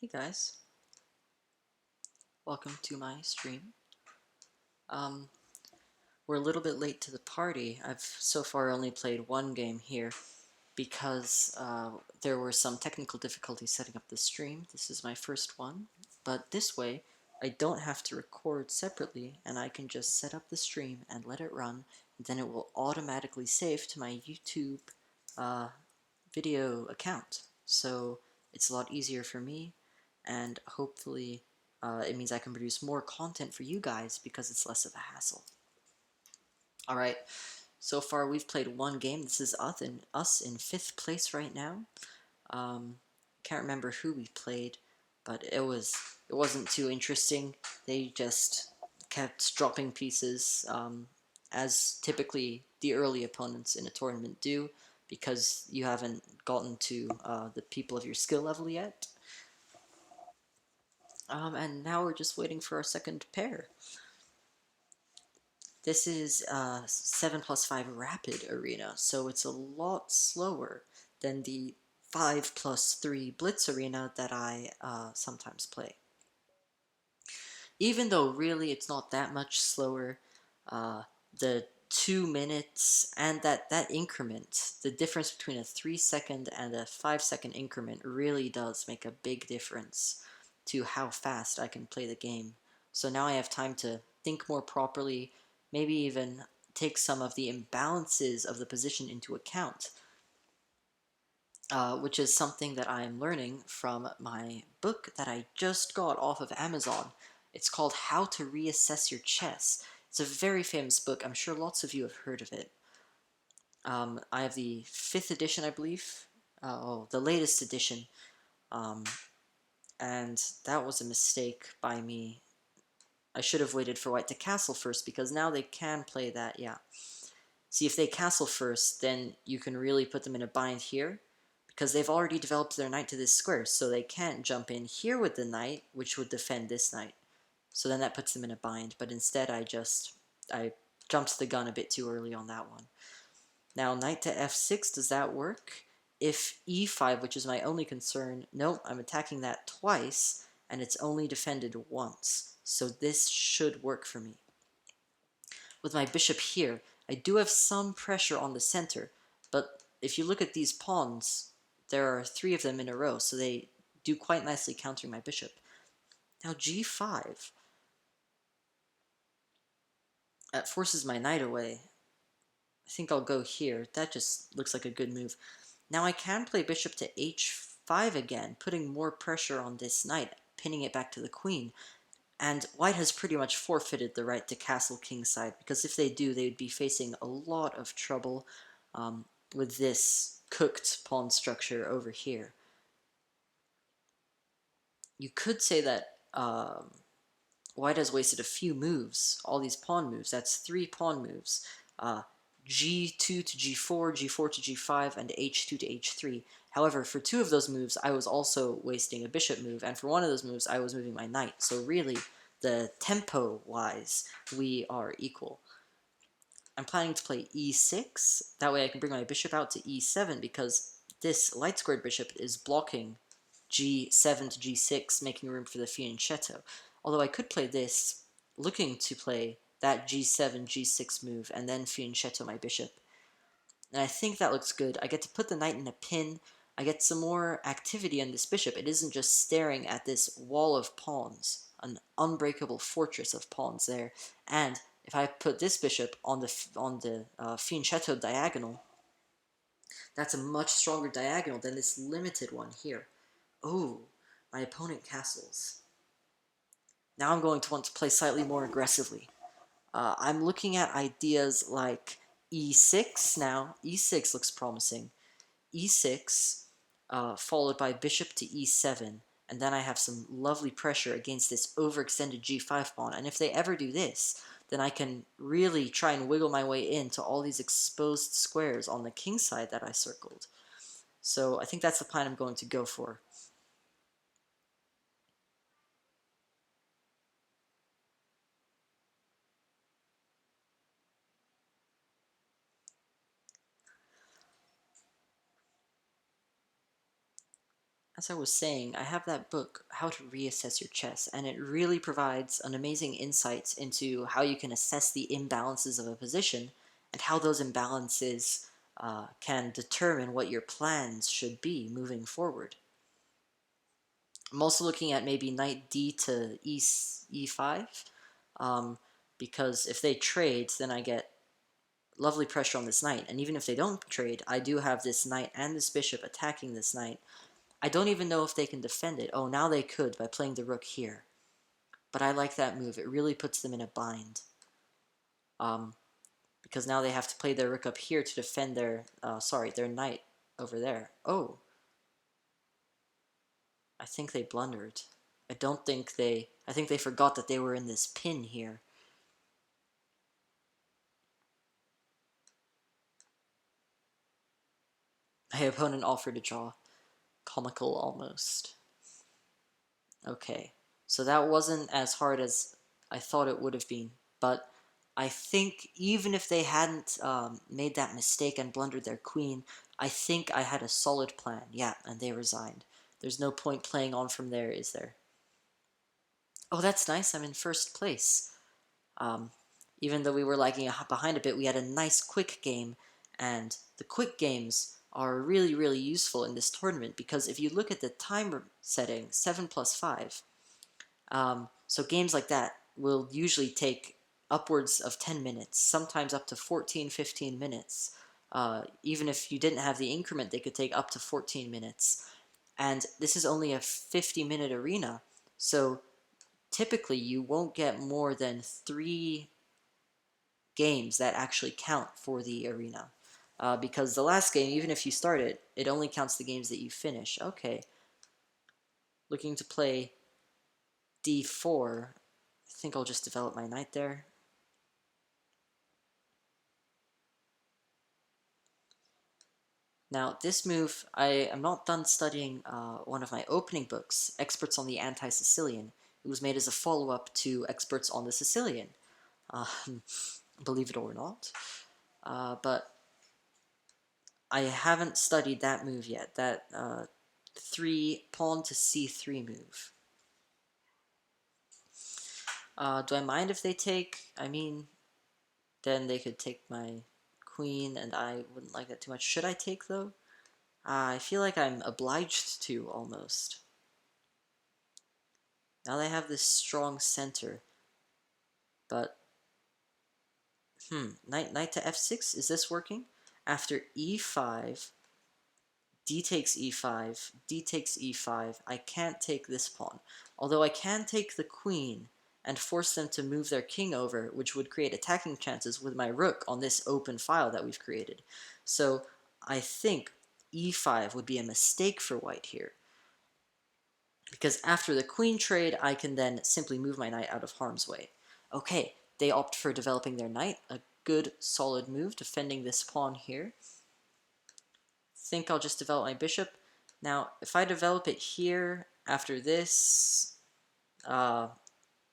Hey guys, welcome to my stream. Um, we're a little bit late to the party. I've so far only played one game here because there were some technical difficulties setting up the stream. This is my first one, but this way I don't have to record separately and I can just set up the stream and let it run, and then it will automatically save to my YouTube uh, video account. So it's a lot easier for me, and hopefully it means I can produce more content for you guys because it's less of a hassle. Alright, so far we've played one game. This is us in 5th place right now. Can't remember who we played, but it wasn't too interesting. They just kept dropping pieces, as typically the early opponents in a tournament do, because you haven't gotten to the people of your skill level yet. And now we're just waiting for our second pair. This is 7+5 rapid arena, so it's a lot slower than the 5+3 blitz arena that I sometimes play. Even though really it's not that much slower, the 2 minutes and that increment, the difference between a 3-second and a 5-second increment really does make a big difference to how fast I can play the game. So now I have time to think more properly, maybe even take some of the imbalances of the position into account, which is something that I am learning from my book that I just got off of Amazon. It's called How to Reassess Your Chess. It's a very famous book. I'm sure lots of you have heard of it. I have the 5th edition, I believe. The latest edition. And that was a mistake by me. I should have waited for white to castle first, because now they can play that, yeah. See, if they castle first, then you can really put them in a bind here, because they've already developed their knight to this square, so they can't jump in here with the knight, which would defend this knight. So then that puts them in a bind, but instead I jumped the gun a bit too early on that one. Now, knight to f6, does that work? If e5, which is my only concern, nope, I'm attacking that twice, and it's only defended once. So this should work for me. With my bishop here, I do have some pressure on the center, but if you look at these pawns, there are 3 of them in a row, so they do quite nicely countering my bishop. Now g5. That forces my knight away. I think I'll go here. That just looks like a good move. Now I can play bishop to h5 again, putting more pressure on this knight, pinning it back to the queen. And white has pretty much forfeited the right to castle kingside, because if they do, they would be facing a lot of trouble with this cooked pawn structure over here. You could say that white has wasted a few moves, all these pawn moves. That's 3 pawn moves. G2 to G4, G4 to G5, and H2 to H3. However, for 2 of those moves, I was also wasting a bishop move, and for 1 of those moves, I was moving my knight. So really, the tempo-wise, we are equal. I'm planning to play e6. That way I can bring my bishop out to e7, because this light-squared bishop is blocking g7 to g6, making room for the fianchetto. Although I could play this, looking to play that g7, g6 move, and then fianchetto my bishop. And I think that looks good. I get to put the knight in a pin. I get some more activity on this bishop. It isn't just staring at this wall of pawns, an unbreakable fortress of pawns there. And if I put this bishop on the fianchetto diagonal, that's a much stronger diagonal than this limited one here. Oh, my opponent castles. Now I'm going to want to play slightly more aggressively. I'm looking at ideas like e6 now. e6 looks promising. e6, followed by bishop to e7, and then I have some lovely pressure against this overextended g5 pawn, and if they ever do this, then I can really try and wiggle my way into all these exposed squares on the king side that I circled. So I think that's the plan I'm going to go for. as I was saying, I have that book, How to Reassess Your Chess, and it really provides an amazing insight into how you can assess the imbalances of a position and how those imbalances can determine what your plans should be moving forward. I'm also looking at maybe knight d to e5, because if they trade, then I get lovely pressure on this knight, and even if they don't trade, I do have this knight and this bishop attacking this knight. I don't even know if they can defend it. Oh, now they could by playing the rook here. But I like that move. It really puts them in a bind. Because now they have to play their rook up here to defend their, their knight over there. Oh. I think they blundered. I think they forgot that they were in this pin here. My opponent offered a draw. Comical almost. Okay, so that wasn't as hard as I thought it would have been, but I think even if they hadn't made that mistake and blundered their queen, I think I had a solid plan. Yeah, and they resigned. There's no point playing on from there, is there? Oh, that's nice. I'm in first place. Um, Even though we were lagging behind a bit, we had a nice quick game, and the quick games are really, really useful in this tournament because if you look at the timer setting, 7+5, so games like that will usually take upwards of 10 minutes, sometimes up to 14, 15 minutes. Even if you didn't have the increment, they could take up to 14 minutes. And this is only a 50-minute arena, so typically you won't get more than 3 games that actually count for the arena. Because the last game, even if you start it, it only counts the games that you finish. Okay. Looking to play d4. I think I'll just develop my knight there. Now, this move, I am not done studying one of my opening books, Experts on the Anti-Sicilian. It was made as a follow-up to Experts on the Sicilian, believe it or not. But I haven't studied that move yet, that 3 pawn to c3 move. Do I mind if they take? I mean, then they could take my queen, and I wouldn't like that too much. Should I take, though? I feel like I'm obliged to, almost. Now they have this strong center, but, knight to f6, is this working? After e5, d takes e5, d takes e5, I can't take this pawn. Although I can take the queen and force them to move their king over, which would create attacking chances with my rook on this open file that we've created. So I think e5 would be a mistake for white here. Because after the queen trade, I can then simply move my knight out of harm's way. Okay, they opt for developing their knight, a good solid move, defending this pawn here. Think I'll just develop my bishop. Now, if I develop it here after this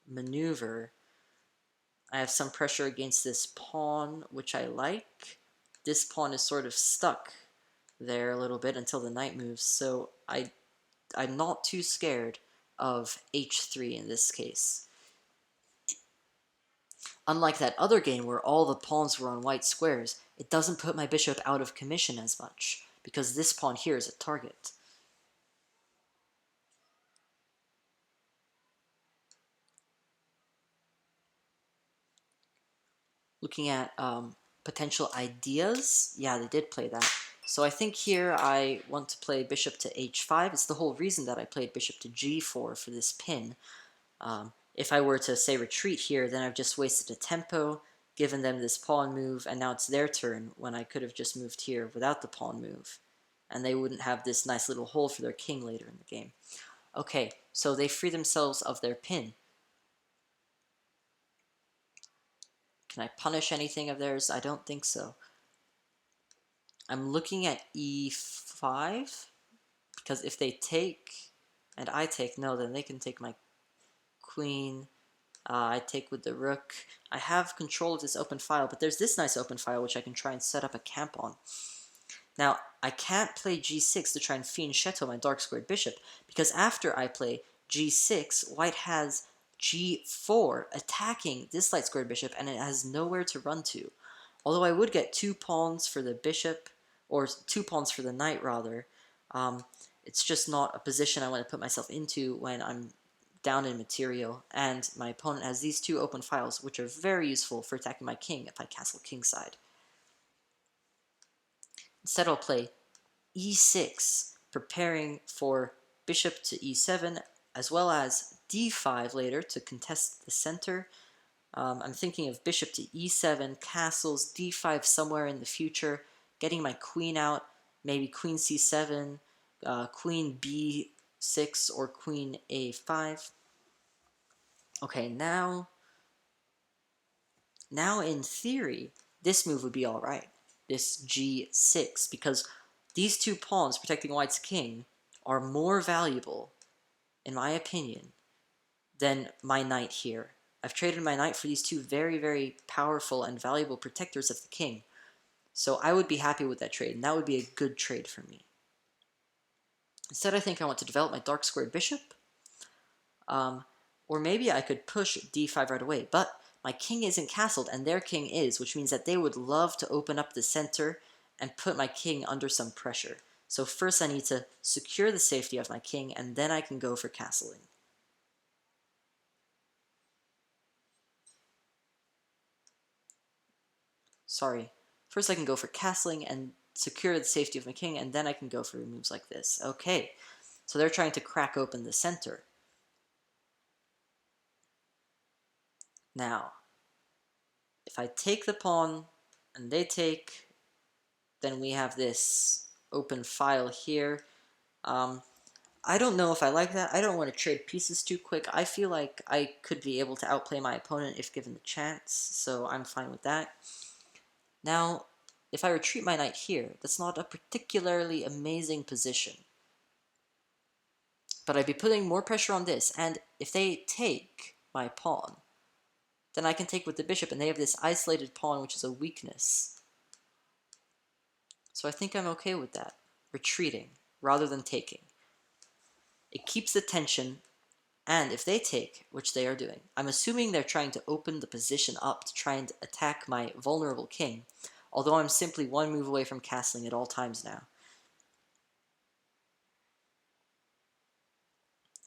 maneuver, I have some pressure against this pawn, which I like. This pawn is sort of stuck there a little bit until the knight moves, so I'm not too scared of h3 in this case. Unlike that other game where all the pawns were on white squares, it doesn't put my bishop out of commission as much, because this pawn here is a target. Looking at potential ideas, yeah, they did play that. So I think here I want to play bishop to h5. It's the whole reason that I played bishop to g4 for this pin. If I were to, say, retreat here, then I've just wasted a tempo, given them this pawn move, and now it's their turn when I could have just moved here without the pawn move. And they wouldn't have this nice little hole for their king later in the game. Okay, so they free themselves of their pin. Can I punish anything of theirs? I don't think so. I'm looking at e5, because if they take, and I take, no, then they can take my queen. I take with the rook. I have control of this open file, but there's this nice open file which I can try and set up a camp on. Now, I can't play g6 to try and fianchetto my dark squared bishop, because after I play g6, white has g4 attacking this light squared bishop, and it has nowhere to run to. Although I would get 2 pawns for the bishop, or 2 pawns for the knight, rather, it's just not a position I want to put myself into when I'm down in material, and my opponent has these 2 open files, which are very useful for attacking my king if I castle kingside. Instead, I'll play e6, preparing for bishop to e7, as well as d5 later to contest the center. I'm thinking of bishop to e7, castles, d5 somewhere in the future, getting my queen out, maybe queen c7, queen b6, or queen a5. Okay, now in theory, this move would be alright, this g6, because these 2 pawns protecting white's king are more valuable, in my opinion, than my knight here. I've traded my knight for these 2 very, very powerful and valuable protectors of the king, so I would be happy with that trade, and that would be a good trade for me. Instead, I think I want to develop my dark squared bishop, or maybe I could push d5 right away, but my king isn't castled, and their king is, which means that they would love to open up the center and put my king under some pressure. So first I need to secure the safety of my king, and then I can go for castling. Sorry. First I can go for castling and secure the safety of my king, and then I can go for moves like this. Okay, so they're trying to crack open the center. Now, if I take the pawn and they take, then we have this open file here. I don't know if I like that. I don't want to trade pieces too quick. I feel like I could be able to outplay my opponent if given the chance, so I'm fine with that. Now, if I retreat my knight here, that's not a particularly amazing position. But I'd be putting more pressure on this, and if they take my pawn, then I can take with the bishop, and they have this isolated pawn, which is a weakness. So I think I'm okay with that, retreating rather than taking. It keeps the tension, and if they take, which they are doing, I'm assuming they're trying to open the position up to try and attack my vulnerable king, although I'm simply 1 move away from castling at all times now.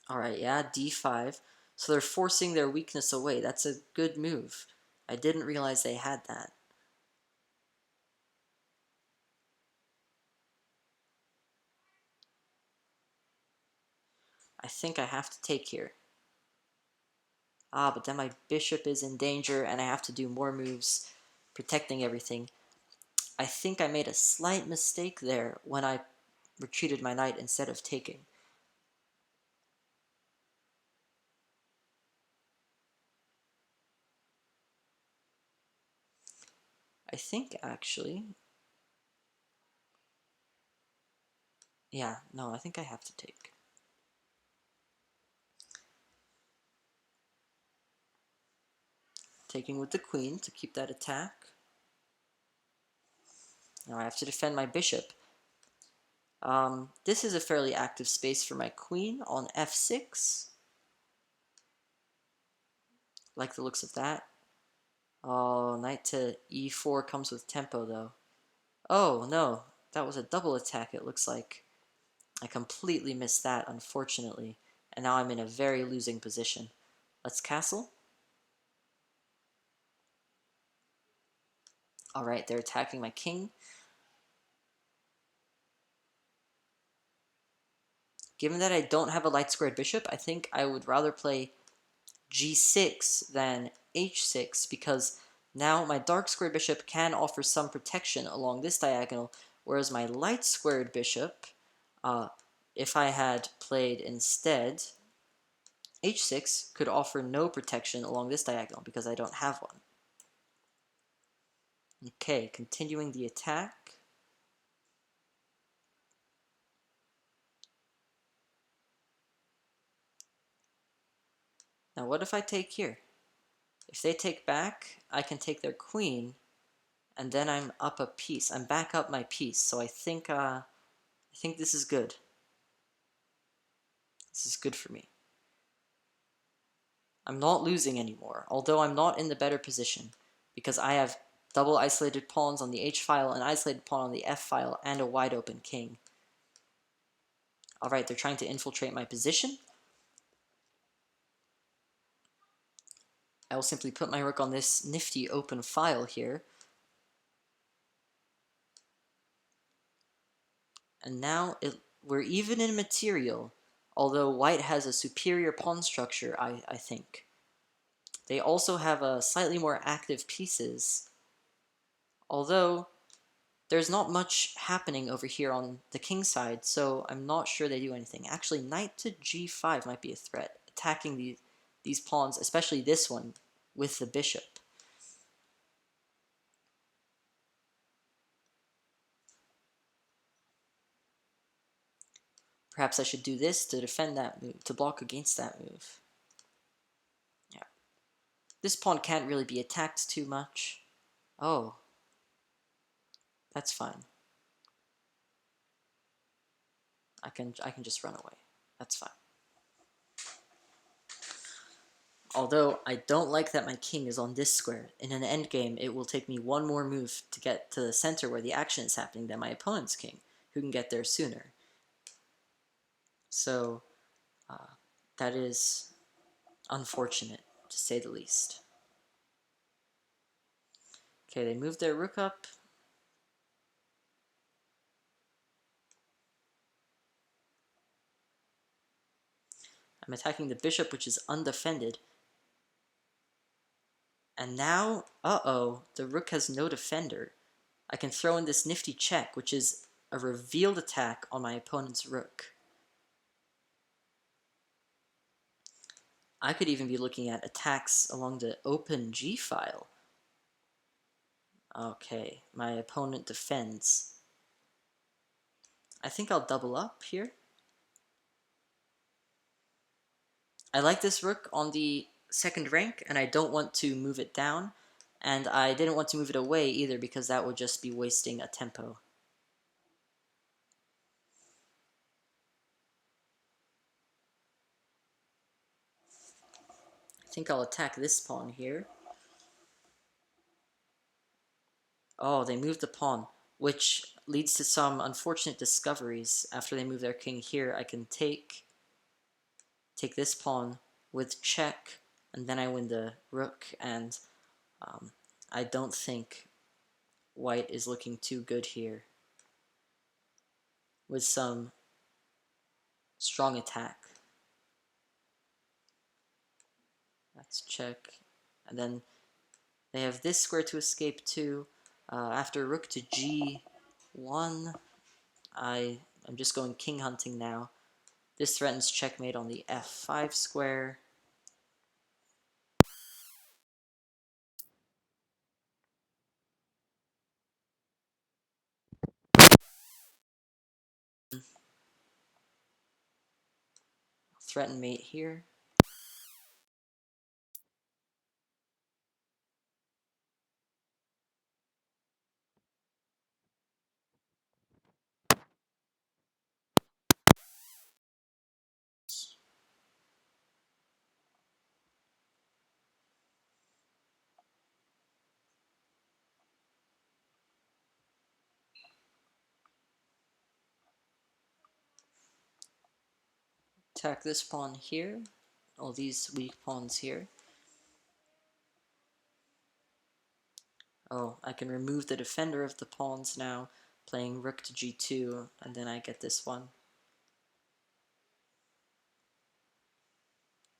Alright, yeah, d5. So they're forcing their weakness away. That's a good move. I didn't realize they had that. I think I have to take here. Ah, but then my bishop is in danger, and I have to do more moves protecting everything. I think I made a slight mistake there when I retreated my knight instead of taking. I think, actually... Yeah, no, I think I have to take. Taking with the queen to keep that attack. Now I have to defend my bishop. This is a fairly active space for my queen on f6. Like the looks of that. Oh, knight to e4 comes with tempo, though. Oh, no. That was a double attack, it looks like. I completely missed that, unfortunately. And now I'm in a very losing position. Let's castle. Alright, they're attacking my king. Given that I don't have a light squared bishop, I think I would rather play g6 than h6, because now my dark squared bishop can offer some protection along this diagonal, whereas my light squared bishop, if I had played instead h6, could offer no protection along this diagonal because I don't have one. Okay, continuing the attack. Now what if I take here? If they take back, I can take their queen, and then I'm up a piece. I'm back up my piece, so I think this is good. This is good for me. I'm not losing anymore, although I'm not in the better position, because I have double isolated pawns on the h-file, an isolated pawn on the f-file, and a wide open king. Alright, they're trying to infiltrate my position. I will simply put my rook on this nifty open file here. And now we're even in material, although white has a superior pawn structure, I think. They also have a slightly more active pieces, although there's not much happening over here on the king side, so I'm not sure they do anything. Actually, knight to g5 might be a threat, attacking these pawns, especially this one, with the bishop. Perhaps I should do this to defend that move, to block against that move. Yeah. This pawn can't really be attacked too much. Oh. That's fine. I can just run away. That's fine. Although, I don't like that my king is on this square. In an endgame, it will take me one more move to get to the center where the action is happening than my opponent's king, who can get there sooner. So, that is unfortunate, to say the least. Okay, they moved their rook up. I'm attacking the bishop, which is undefended. And now, uh-oh, the rook has no defender. I can throw in this nifty check, which is a revealed attack on my opponent's rook. I could even be looking at attacks along the open g-file. Okay, my opponent defends. I think I'll double up here. I like this rook on the second rank, and I don't want to move it down. And I didn't want to move it away either, because that would just be wasting a tempo. I think I'll attack this pawn here. Oh, they moved the pawn, which leads to some unfortunate discoveries. After they move their king here, I can take this pawn with check, and then I win the rook, and I don't think white is looking too good here with some strong attack. That's check, and then they have this square to escape too. After rook to g1, I'm just going king hunting now. This threatens checkmate on the f5 square. Threaten mate here. Attack this pawn here. All these weak pawns here. Oh, I can remove the defender of the pawns now, playing rook to g2, and then I get this one.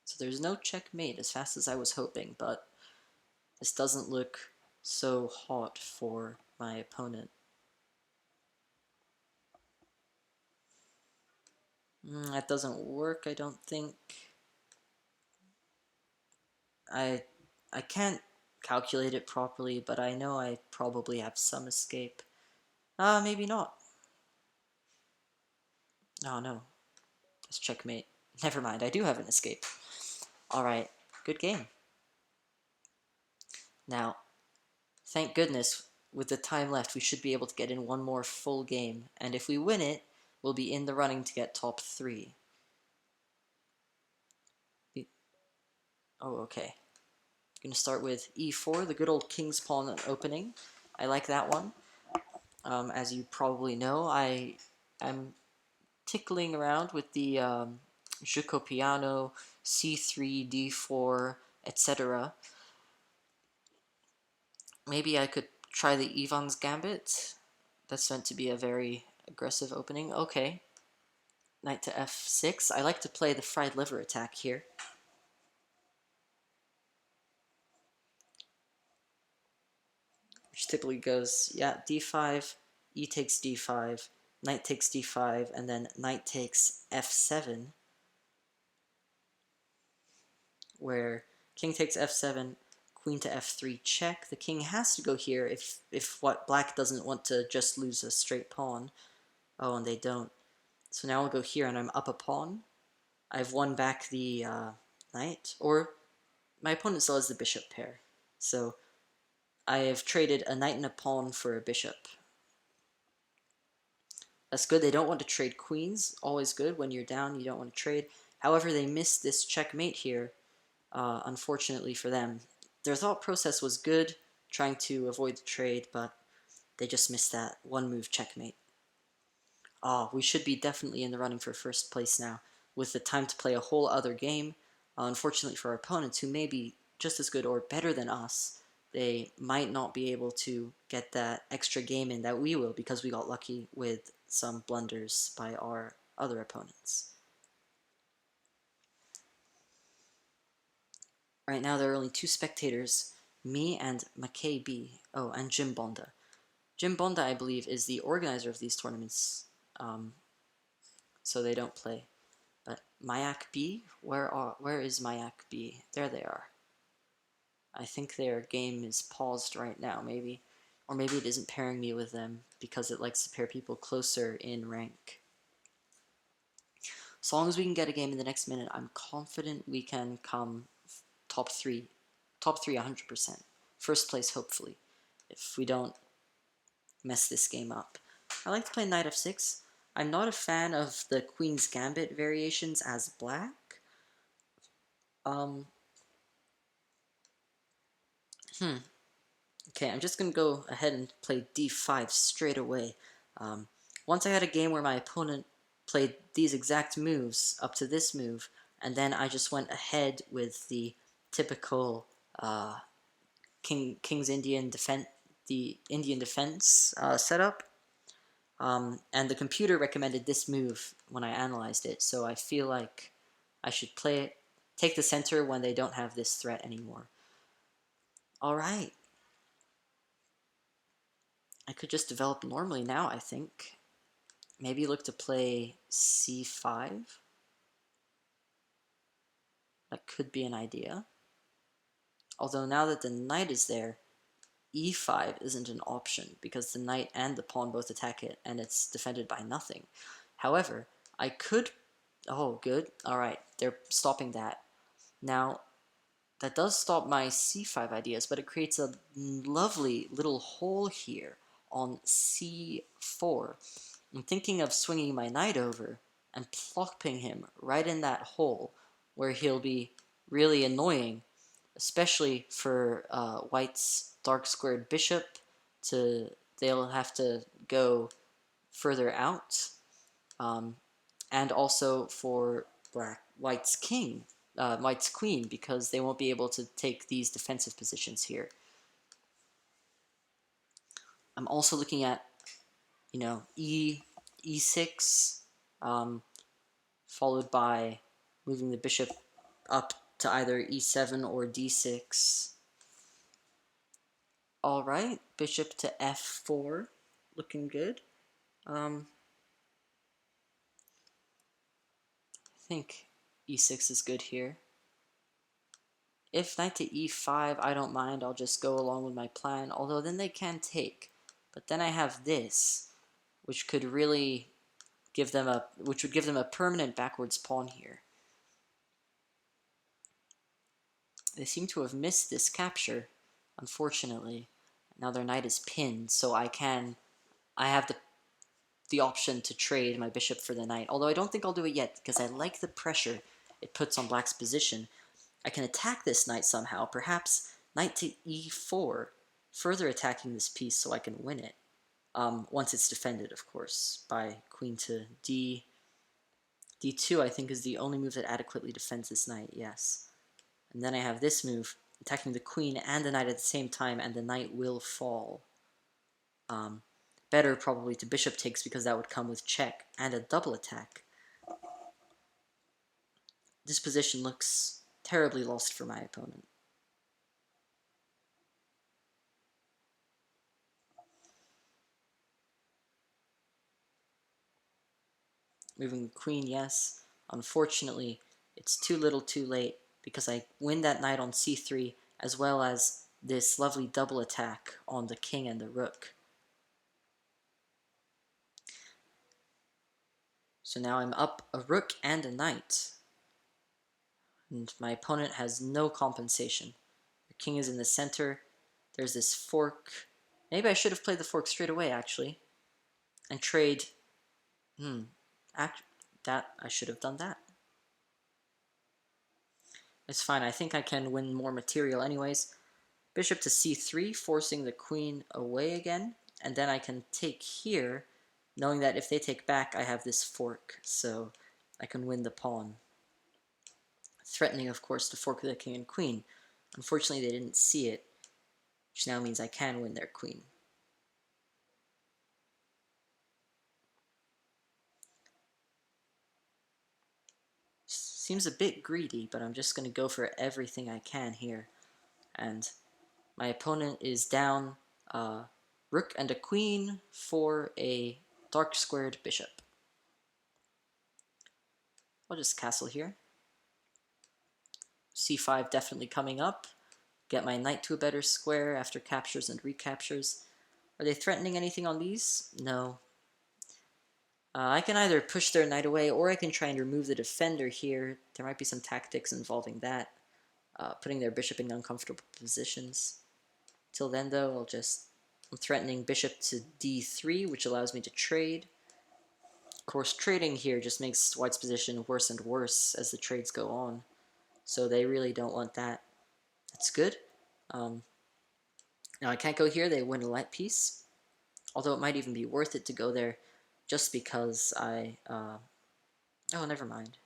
So there's no checkmate as fast as I was hoping, but this doesn't look so hot for my opponent. That doesn't work, I don't think. I can't calculate it properly, but I know I probably have some escape. Maybe not. Oh no, that's checkmate. Never mind, I do have an escape. Alright, good game. Now, thank goodness, with the time left, we should be able to get in one more full game, and if we win it, we'll be in the running to get top 3. Oh, okay. I'm going to start with e4, the good old king's pawn opening. I like that one. As you probably know, I am tickling around with the Gioco Piano, c3, d4, etc. Maybe I could try the Ivan's Gambit. That's meant to be a very aggressive opening. Okay. Knight to f6. I like to play the fried liver attack here. Which typically goes, yeah, d5, e takes d5, knight takes d5, and then knight takes f7, where king takes f7, queen to f3 check. The king has to go here if what black doesn't want to just lose a straight pawn. Oh, and they don't. So now I'll go here and I'm up a pawn. I've won back the knight, or my opponent still has the bishop pair. So I have traded a knight and a pawn for a bishop. That's good. They don't want to trade queens. Always good. When you're down, you don't want to trade. However, they missed this checkmate here, unfortunately for them. Their thought process was good, trying to avoid the trade, but they just missed that one-move checkmate. We should be definitely in the running for first place now, with the time to play a whole other game. Unfortunately for our opponents, who may be just as good or better than us, they might not be able to get that extra game in that we will, because we got lucky with some blunders by our other opponents. Right now there are only 2 spectators, me and McKay B. Oh, and Jim Bonda. Jim Bonda, I believe, is the organizer of these tournaments, so they don't play. But Mayak B, where is Mayak B? There they are. I think their game is paused right now, maybe. Or maybe it isn't pairing me with them because it likes to pair people closer in rank. As long as we can get a game in the next minute, I'm confident we can come top 3 100%. First place, hopefully, if we don't mess this game up. I like to play knight f6. I'm not a fan of the queen's gambit variations as black. Okay, I'm just going to go ahead and play d5 straight away. Once I had a game where my opponent played these exact moves up to this move, and then I just went ahead with the typical King's Indian defense, the Indian defense setup. And the computer recommended this move when I analyzed it, so I feel like I should play it, take the center when they don't have this threat anymore. Alright. I could just develop normally now, I think. Maybe look to play c5. That could be an idea. Although now that the knight is there, e5 isn't an option because the knight and the pawn both attack it and it's defended by nothing. However, I could... Oh, good. Alright, they're stopping that. Now, that does stop my c5 ideas, but it creates a lovely little hole here on c4. I'm thinking of swinging my knight over and plopping him right in that hole where he'll be really annoying, especially for white's dark squared bishop. They'll have to go further out, and also for white's king, white's queen, because they won't be able to take these defensive positions here. I'm also looking at, e6, followed by moving the bishop up to either e7 or d6. Alright, bishop to f4, looking good. I think e6 is good here. If knight to e5, I don't mind, I'll just go along with my plan, although then they can take. But then I have this, which could really give them which would give them a permanent backwards pawn here. They seem to have missed this capture, unfortunately. Now their knight is pinned, so I have the option to trade my bishop for the knight. Although I don't think I'll do it yet, because I like the pressure it puts on black's position. I can attack this knight somehow, perhaps knight to e4, further attacking this piece so I can win it. Once it's defended, of course, by queen to d2, I think, is the only move that adequately defends this knight, yes. And then I have this move, attacking the queen and the knight at the same time, and the knight will fall. Better probably to bishop takes, because that would come with check and a double attack. This position looks terribly lost for my opponent. Moving the queen, yes. Unfortunately, it's too little too late, because I win that knight on c3, as well as this lovely double attack on the king and the rook. So now I'm up a rook and a knight. And my opponent has no compensation. The king is in the center. There's this fork. Maybe I should have played the fork straight away, actually. And trade... I should have done that. It's fine. I think I can win more material anyways. Bishop to c3, forcing the queen away again. And then I can take here, knowing that if they take back, I have this fork. So I can win the pawn. Threatening, of course, to fork the king and queen. Unfortunately, they didn't see it, which now means I can win their queen. Seems a bit greedy, but I'm just going to go for everything I can here. And my opponent is down rook and a queen for a dark squared bishop. I'll just castle here. c5 definitely coming up. Get my knight to a better square after captures and recaptures. Are they threatening anything on these? No. I can either push their knight away, or I can try and remove the defender here. There might be some tactics involving that, putting their bishop in uncomfortable positions. Till then, though, I'm threatening bishop to d3, which allows me to trade. Of course, trading here just makes white's position worse and worse as the trades go on, so they really don't want that. That's good. Now I can't go here, they win a light piece, although it might even be worth it to go there just because oh, never mind.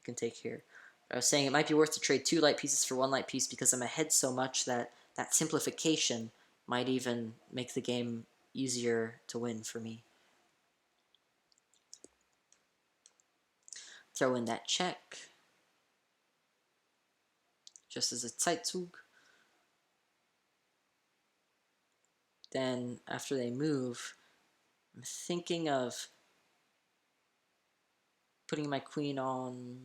I can take here. I was saying it might be worth to trade 2 light pieces for 1 light piece because I'm ahead so much that that simplification might even make the game easier to win for me. Throw in that check, just as a Zeitzug. Then, after they move, I'm thinking of putting my queen on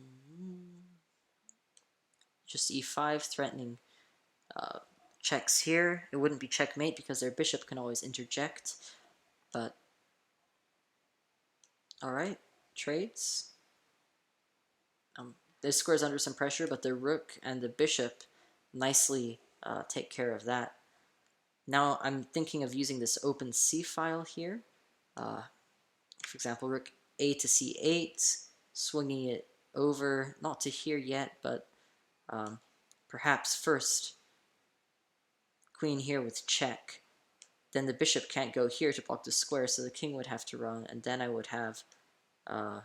just e5, threatening checks here. It wouldn't be checkmate because their bishop can always interject, but alright, trades. This square is under some pressure, but the rook and the bishop nicely take care of that. Now I'm thinking of using this open c file here. For example, rook a to c8, swinging it over, not to here yet, but perhaps first queen here with check. Then the bishop can't go here to block the square, so the king would have to run, and then I would have... oh,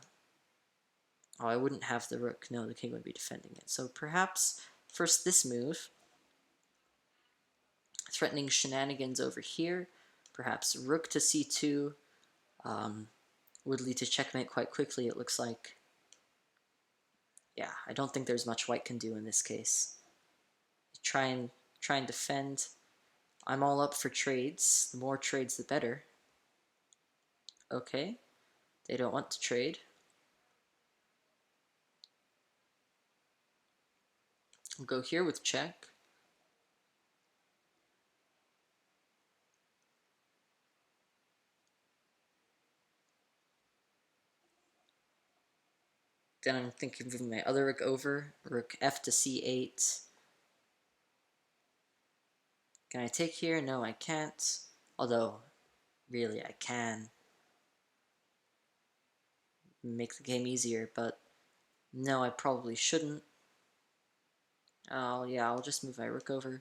I wouldn't have the rook. No, the king would be defending it. So perhaps first this move, threatening shenanigans over here. Perhaps rook to c2 would lead to checkmate quite quickly, it looks like. Yeah, I don't think there's much white can do in this case. Try and defend. I'm all up for trades. The more trades, the better. Okay, they don't want to trade. I'll go here with check. Then I'm thinking of moving my other rook over. Rook f to c8. Can I take here? No, I can't. Although, really, I can. Make the game easier, but no, I probably shouldn't. Oh, yeah, I'll just move my rook over.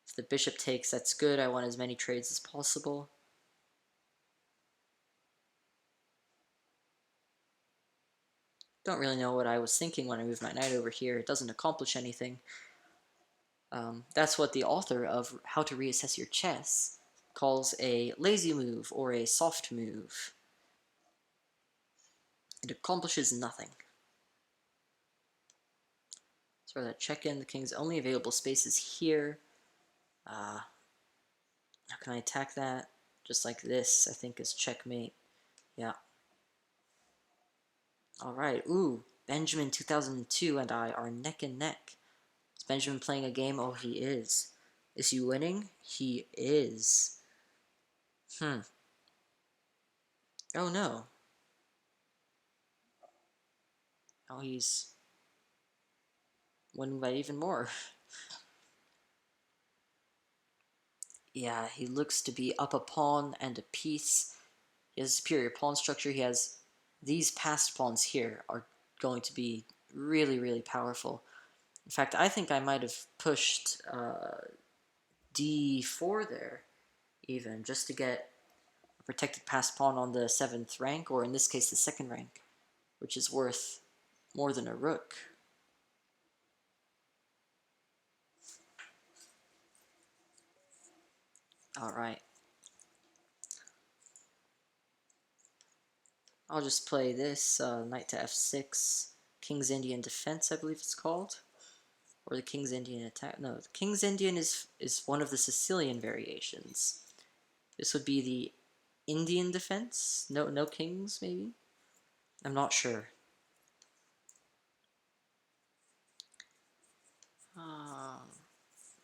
If the bishop takes, that's good. I want as many trades as possible. Don't really know what I was thinking when I moved my knight over here. It doesn't accomplish anything. That's what the author of How to Reassess Your Chess calls a lazy move or a soft move. It accomplishes nothing. So that check in, the king's only available space is here. How can I attack that? Just like this, I think is checkmate. Yeah. Alright, ooh, Benjamin 2002 and I are neck and neck. Is Benjamin playing a game? Oh, he is. Is he winning? He is. Oh no. Oh, he's winning by even more. Yeah, he looks to be up a pawn and a piece. He has a superior pawn structure. He has these passed pawns here are going to be really, really powerful. In fact, I think I might have pushed d4 there, even, just to get a protected passed pawn on the 7th rank, or in this case, the 2nd rank, which is worth more than a rook. Alright. I'll just play this, knight to f6, King's Indian Defense, I believe it's called. Or the King's Indian attack. No, the King's Indian is one of the Sicilian variations. This would be the Indian defense? No kings, maybe? I'm not sure.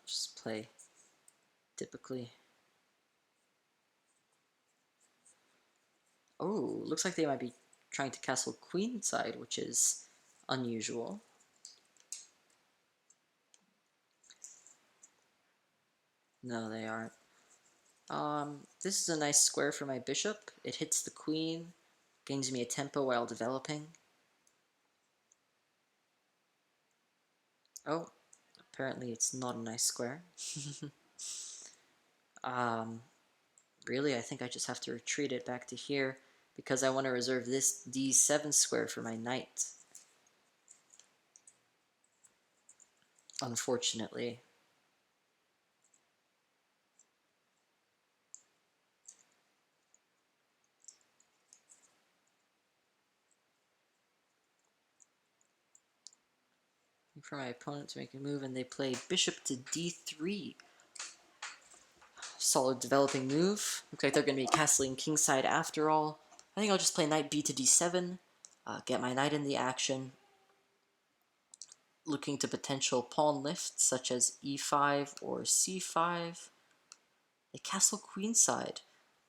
Just play typically. Oh, looks like they might be trying to castle queenside, which is unusual. No, they aren't. This is a nice square for my bishop. It hits the queen, gains me a tempo while developing. Oh, apparently it's not a nice square. Really, I think I just have to retreat it back to here because I want to reserve this d7 square for my knight. Unfortunately. For my opponent to make a move, and they play bishop to d3. Solid developing move. Looks like they're going to be castling kingside after all. I think I'll just play knight b to d7, get my knight in the action, looking to potential pawn lifts such as e5 or c5. They castle queenside.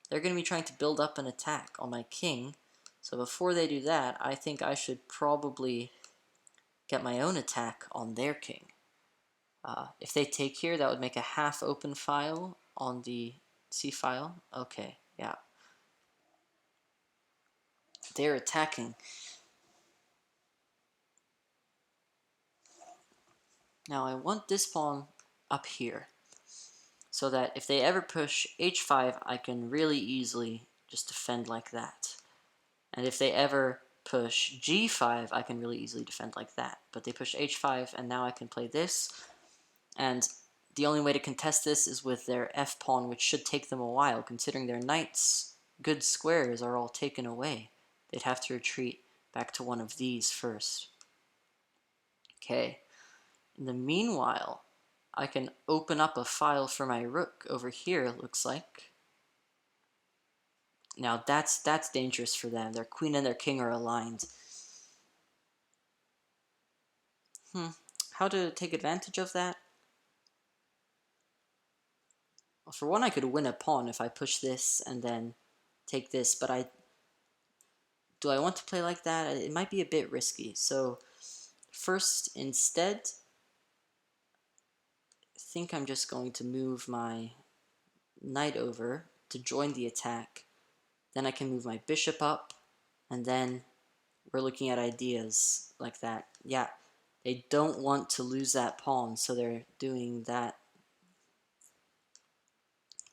They're going to be trying to build up an attack on my king, so before they do that, I think I should probably get my own attack on their king. If they take here, that would make a half open file on the C file. Okay, yeah. They're attacking. Now I want this pawn up here, so that if they ever push h5, I can really easily just defend like that. And if they ever push g5, I can really easily defend like that. But they push h5, and now I can play this. And the only way to contest this is with their f-pawn, which should take them a while, considering their knight's good squares are all taken away. They'd have to retreat back to one of these first. Okay. In the meanwhile, I can open up a file for my rook over here, it looks like. Now that's dangerous for them. Their queen and their king are aligned. How to take advantage of that? Well, for one, I could win a pawn if I push this and then take this, but do I want to play like that? It might be a bit risky. So first, instead, think I'm just going to move my knight over to join the attack. Then I can move my bishop up, and then we're looking at ideas like that. Yeah, they don't want to lose that pawn, so they're doing that.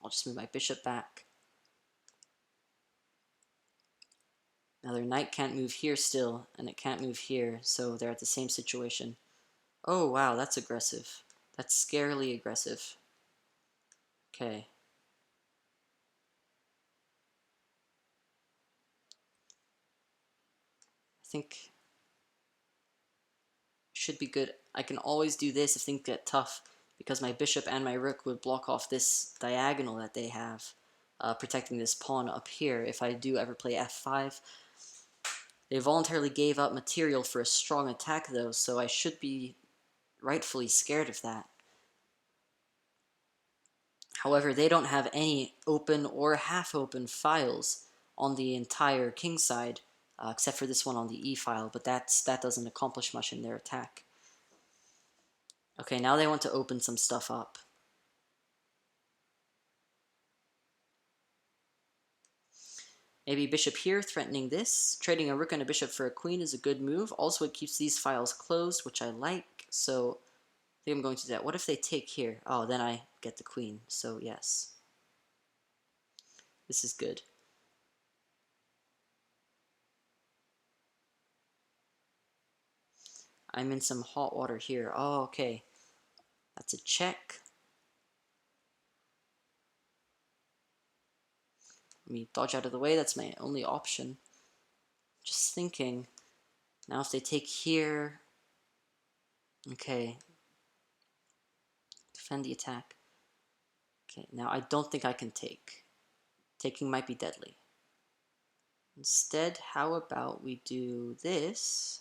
I'll just move my bishop back. Now their knight can't move here still, and it can't move here, so they're at the same situation. Oh wow, that's aggressive. That's scarily aggressive. Okay. I think should be good. I can always do this if things get tough, because my bishop and my rook would block off this diagonal that they have, protecting this pawn up here if I do ever play f5. They voluntarily gave up material for a strong attack though, so I should be rightfully scared of that. However, they don't have any open or half-open files on the entire king side, except for this one on the e file, but that doesn't accomplish much in their attack. Okay, now they want to open some stuff up. Maybe bishop here, threatening this. Trading a rook and a bishop for a queen is a good move. Also, it keeps these files closed, which I like, so I think I'm going to do that. What if they take here? Oh, then I get the queen, so yes. This is good. I'm in some hot water here. Oh, okay. That's a check. Let me dodge out of the way. That's my only option. Just thinking. Now if they take here... Okay. Defend the attack. Okay, now I don't think I can take. Taking might be deadly. Instead, how about we do this?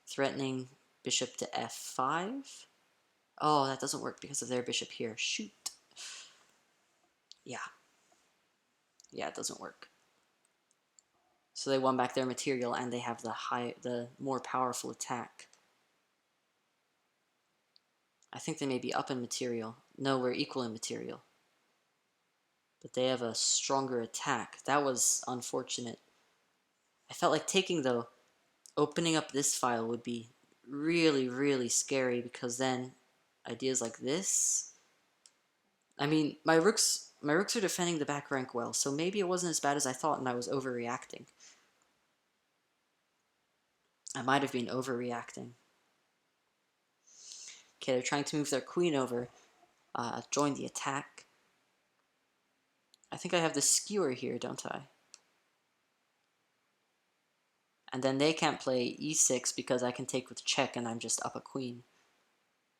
Threatening bishop to f5. Oh, that doesn't work because of their bishop here. Shoot. Yeah. Yeah, it doesn't work. So they won back their material and they have the more powerful attack. I think they may be up in material. No, we're equal in material. But they have a stronger attack. That was unfortunate. I felt like taking, though, opening up this file would be really, really scary, because then ideas like this... I mean, my rooks are defending the back rank well, so maybe it wasn't as bad as I thought and I was overreacting. I might have been overreacting. Okay, they're trying to move their queen over, join the attack. I think I have the skewer here, don't I? And then they can't play e6 because I can take with check and I'm just up a queen.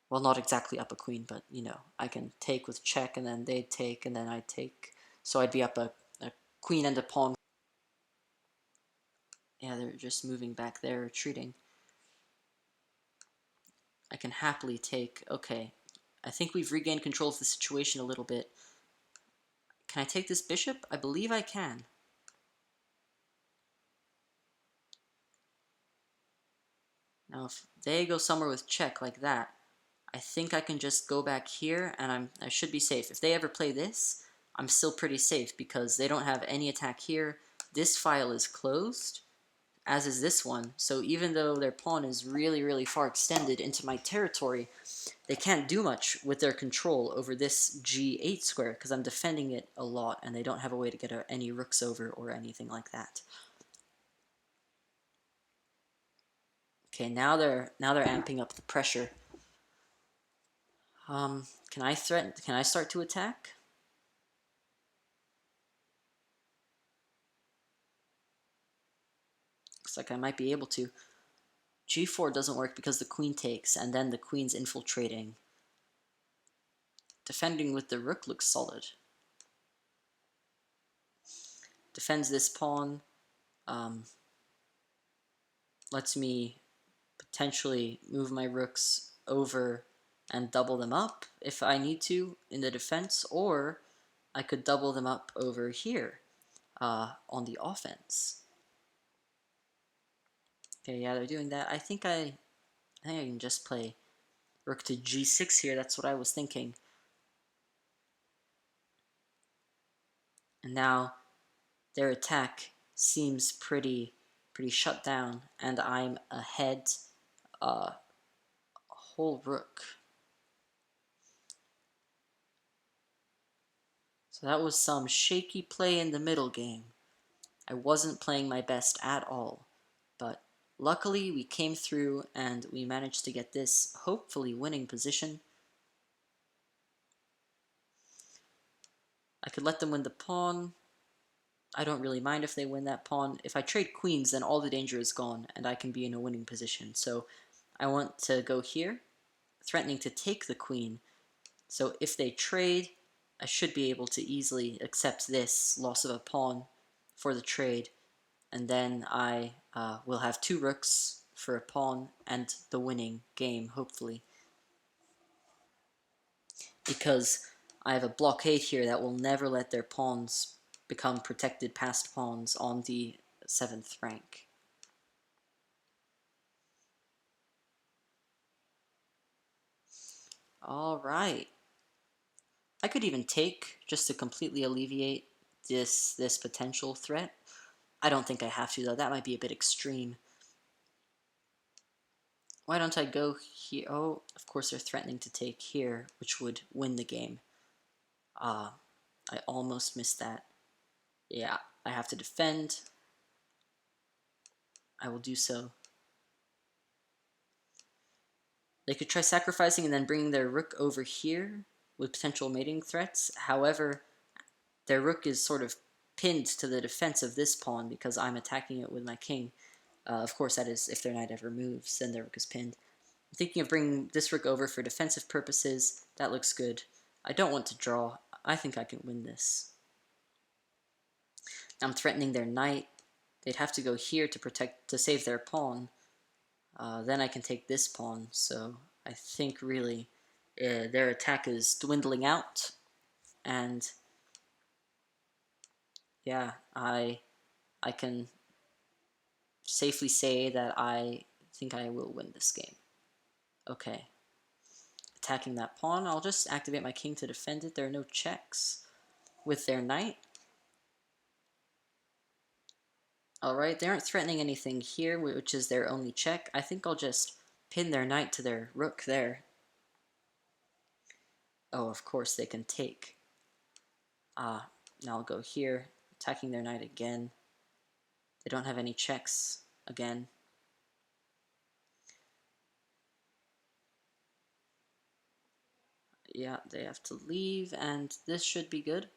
Well, not exactly up a queen, but, you know, I can take with check and then they'd take and then I'd take. So I'd be up a queen and a pawn. Yeah, they're just moving back there, retreating. I can happily take. Okay, I think we've regained control of the situation a little bit. Can I take this bishop? I believe I can. Now, if they go somewhere with check like that, I think I can just go back here and I should be safe. If they ever play this, I'm still pretty safe because they don't have any attack here. This file is closed, as is this one. So even though their pawn is really, really far extended into my territory, they can't do much with their control over this g8 square because I'm defending it a lot and they don't have a way to get any rooks over or anything like that. Okay, now they're amping up the pressure. Can I threaten? Can I start to attack? Looks like I might be able to. G4 doesn't work because the queen takes, and then the queen's infiltrating. Defending with the rook looks solid. Defends this pawn. Lets me potentially move my rooks over and double them up if I need to in the defense, or I could double them up over here on the offense. Okay, yeah, they're doing that. I think I can just play rook to g6 here. That's what I was thinking. And now their attack seems pretty shut down, and I'm ahead a whole rook. So that was some shaky play in the middle game. I wasn't playing my best at all, but luckily we came through and we managed to get this hopefully winning position. I could let them win the pawn. I don't really mind if they win that pawn. If I trade queens, then all the danger is gone and I can be in a winning position. So I want to go here, threatening to take the queen. So if they trade, I should be able to easily accept this loss of a pawn for the trade. And then I will have 2 rooks for a pawn and the winning game, hopefully. Because I have a blockade here that will never let their pawns become protected passed pawns on the 7th rank. Alright. I could even take, just to completely alleviate this potential threat. I don't think I have to, though. That might be a bit extreme. Why don't I go here? Oh, of course they're threatening to take here, which would win the game. I almost missed that. Yeah, I have to defend. I will do so. They could try sacrificing and then bringing their rook over here with potential mating threats. However, their rook is sort of pinned to the defense of this pawn because I'm attacking it with my king. Of course, that is if their knight ever moves, then their rook is pinned. I'm thinking of bringing this rook over for defensive purposes. That looks good. I don't want to draw. I think I can win this. I'm threatening their knight. They'd have to go here to save their pawn. Then I can take this pawn. So I think really their attack is dwindling out. And yeah, I can safely say that I think I will win this game. Okay. Attacking that pawn, I'll just activate my king to defend it. There are no checks with their knight. Alright, they aren't threatening anything here, which is their only check. I think I'll just pin their knight to their rook there. Oh, of course they can take. Now I'll go here, attacking their knight again. They don't have any checks again. Yeah, they have to leave, and this should be good.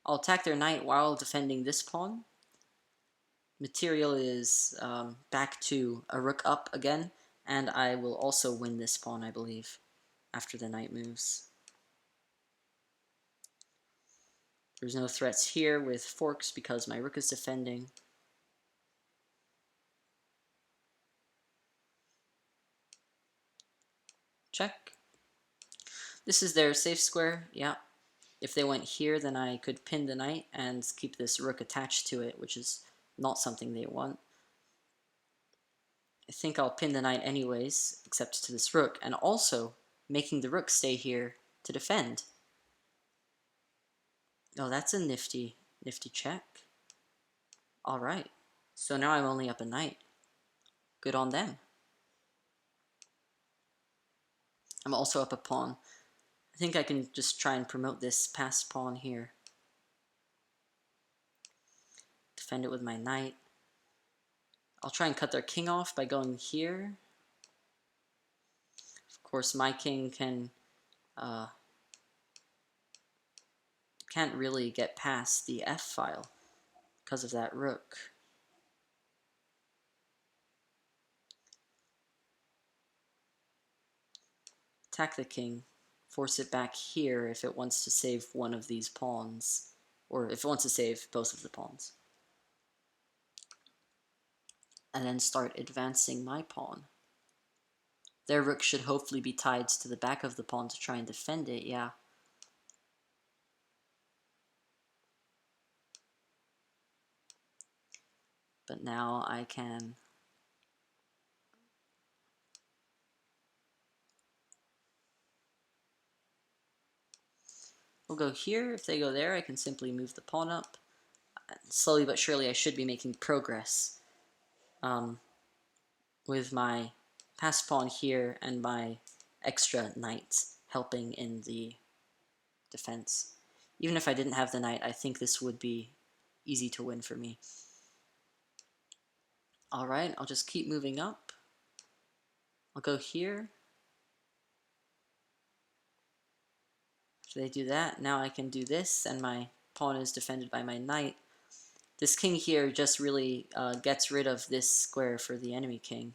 I'll attack their knight while defending this pawn. Material is back to a rook up again, and I will also win this pawn, I believe, after the knight moves. There's no threats here with forks because my rook is defending. Check. This is their safe square, yeah. If they went here, then I could pin the knight and keep this rook attached to it, which is not something they want. I think I'll pin the knight anyways, except to this rook, and also making the rook stay here to defend. Oh, that's a nifty check. Alright, so now I'm only up a knight. Good on them. I'm also up a pawn. I think I can just try and promote this passed pawn here. Defend it with my knight. I'll try and cut their king off by going here. Of course, my king can't really get past the F file because of that rook. Attack the king. Force it back here if it wants to save one of these pawns, or if it wants to save both of the pawns. And then start advancing my pawn. Their rook should hopefully be tied to the back of the pawn to try and defend it, yeah. But now I can We'll go here. If they go there, I can simply move the pawn up. Slowly but surely, I should be making progress with my passed pawn here and my extra knight helping in the defense. Even if I didn't have the knight, I think this would be easy to win for me. Alright, I'll just keep moving up. I'll go here. After they do that, now I can do this, and my pawn is defended by my knight. This king here just really gets rid of this square for the enemy king.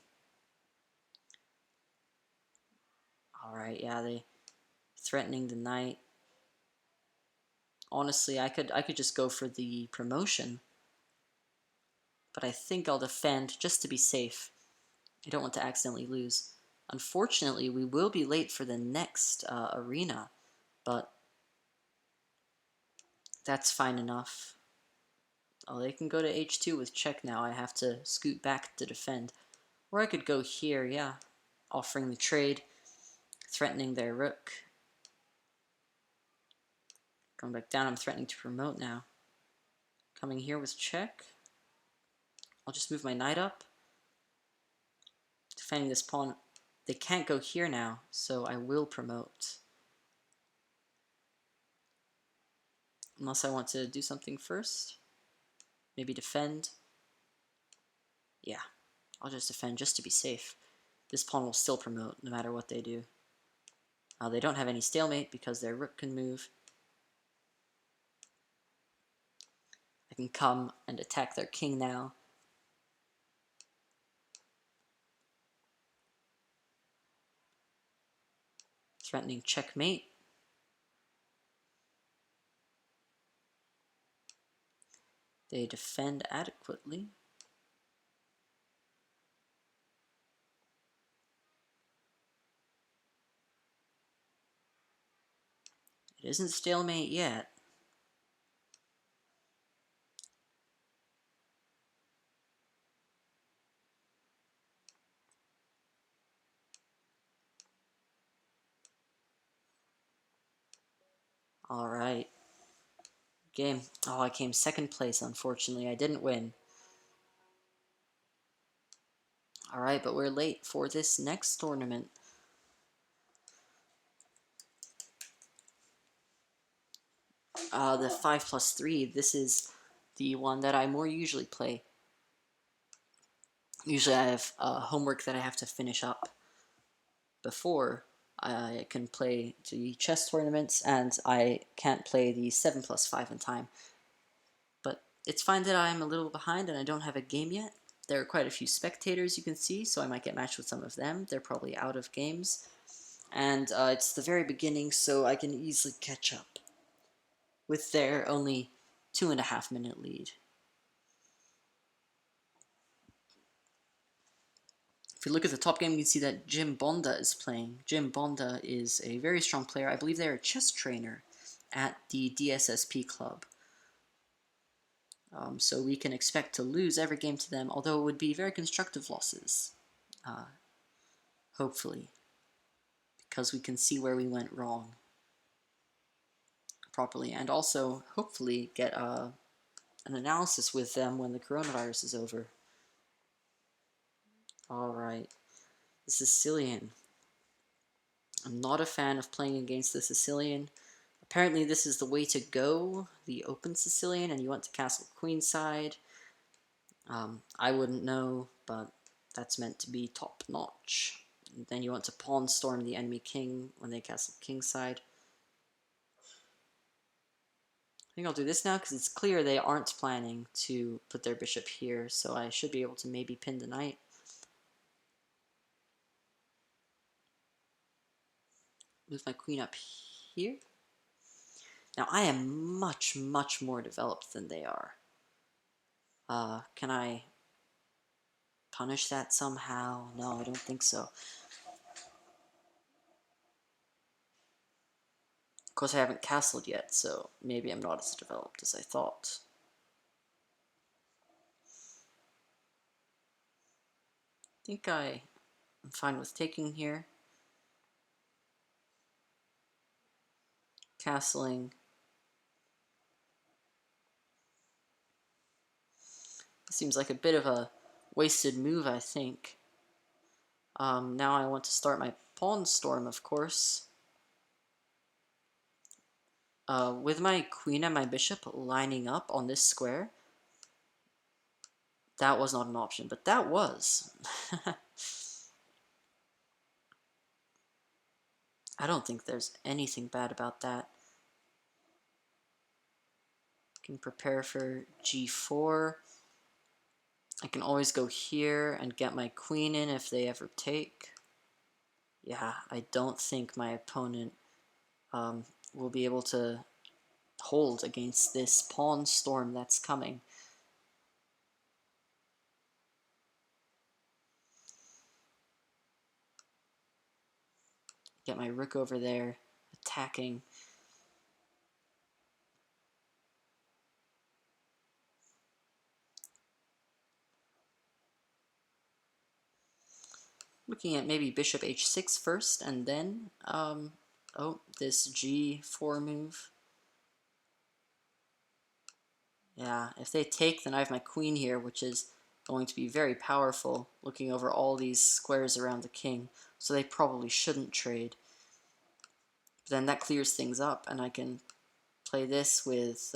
Alright, yeah, they threatening the knight. Honestly, I could just go for the promotion, but I think I'll defend just to be safe. I don't want to accidentally lose. Unfortunately, we will be late for the next arena, but that's fine enough. Oh, they can go to h2 with check now. I have to scoot back to defend. Or I could go here, yeah, offering the trade, threatening their rook. Going back down, I'm threatening to promote now. Coming here with check. I'll just move my knight up. Defending this pawn. They can't go here now, so I will promote. Unless I want to do something first. Maybe defend. Yeah, I'll just defend just to be safe. This pawn will still promote no matter what they do. They don't have any stalemate because their rook can move. I can come and attack their king now. Threatening checkmate. They defend adequately. It isn't stalemate yet. Alright. Game. Oh, I came second place, unfortunately. I didn't win. Alright, but we're late for this next tournament. The 5+3, this is the one that I more usually play. Usually I have homework that I have to finish up before I can play the chess tournaments, and I can't play the 7+5 in time. But it's fine that I'm a little behind and I don't have a game yet. There are quite a few spectators you can see, so I might get matched with some of them. They're probably out of games. And it's the very beginning, so I can easily catch up with their only 2.5 minute lead. If you look at the top game, you can see that Jim Bonda is playing. Jim Bonda is a very strong player. I believe they're a chess trainer at the DSSP club. So we can expect to lose every game to them, although it would be very constructive losses. Hopefully. Because we can see where we went wrong properly, and also, hopefully, get an analysis with them when the coronavirus is over. Alright. The Sicilian. I'm not a fan of playing against the Sicilian. Apparently this is the way to go, the open Sicilian, and you want to castle queenside. I wouldn't know, but that's meant to be top-notch. Then you want to pawn storm the enemy king when they castle kingside. I think I'll do this now because it's clear they aren't planning to put their bishop here, so I should be able to maybe pin the knight. Move my queen up here. Now I am much, much more developed than they are. Can I punish that somehow? No, I don't think so. Of course, I haven't castled yet, so maybe I'm not as developed as I thought. I think I'm fine with taking here. Castling Seems like a bit of a wasted move, I think. Now I want to start my pawn storm, of course. With my queen and my bishop lining up on this square, that was not an option, but that was. I don't think there's anything bad about that. I can prepare for g4. I can always go here and get my queen in if they ever take. Yeah, I don't think my opponent will be able to hold against this pawn storm that's coming. Get my rook over there, attacking. Looking at maybe bishop h6 first, and then, oh, this g4 move. Yeah, if they take, then I have my queen here, which is going to be very powerful, looking over all these squares around the king, so they probably shouldn't trade. But then that clears things up, and I can play this with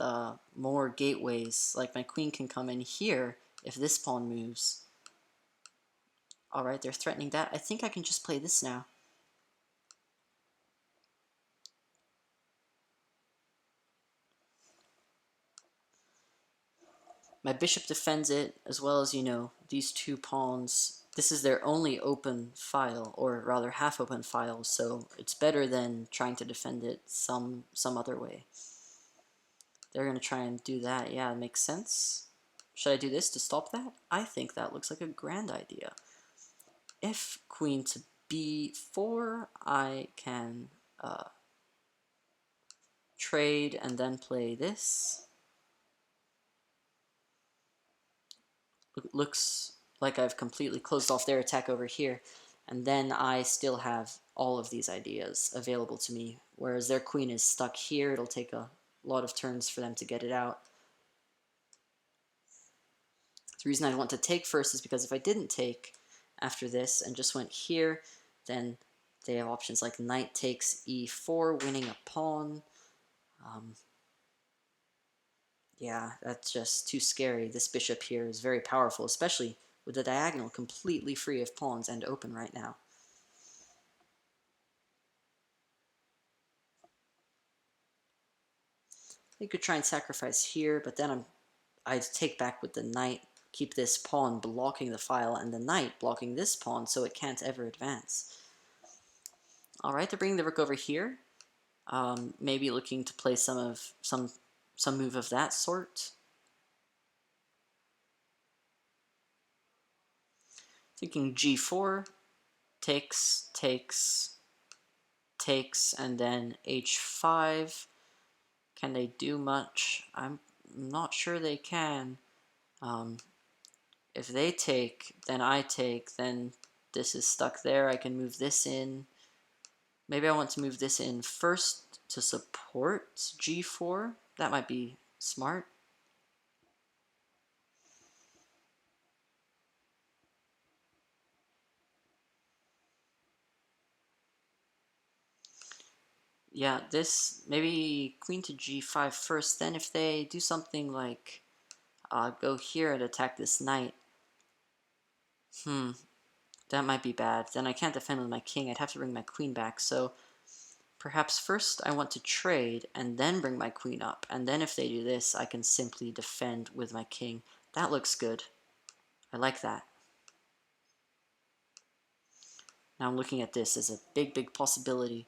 more gateways. Like my queen can come in here if this pawn moves. Alright, they're threatening that. I think I can just play this now. My bishop defends it, as well as, you know, these two pawns. This is their only open file, or rather half-open file, so it's better than trying to defend it some other way. They're going to try and do that. Yeah, it makes sense. Should I do this to stop that? I think that looks like a grand idea. If queen to b4, I can trade and then play this. Looks like I've completely closed off their attack over here, and then I still have all of these ideas available to me, whereas their queen is stuck here. It'll take a lot of turns for them to get it out. The reason I want to take first is because if I didn't take after this and just went here, then they have options like knight takes e4, winning a pawn. Yeah, that's just too scary. This bishop here is very powerful, especially with the diagonal completely free of pawns and open right now. You could try and sacrifice here, but then I'd take back with the knight, keep this pawn blocking the file, and the knight blocking this pawn so it can't ever advance. Alright, they're bringing the rook over here. Maybe looking to play some move of that sort. Thinking g4, takes, and then h5. Can they do much? I'm not sure they can. If they take, then I take, then this is stuck there. I can move this in. Maybe I want to move this in first to support g4. That might be smart. Yeah, this, maybe queen to g5 first, then if they do something like go here and attack this knight, that might be bad. Then I can't defend with my king, I'd have to bring my queen back, so perhaps first I want to trade and then bring my queen up, and then if they do this, I can simply defend with my king. That looks good. I like that. Now I'm looking at this as a big possibility.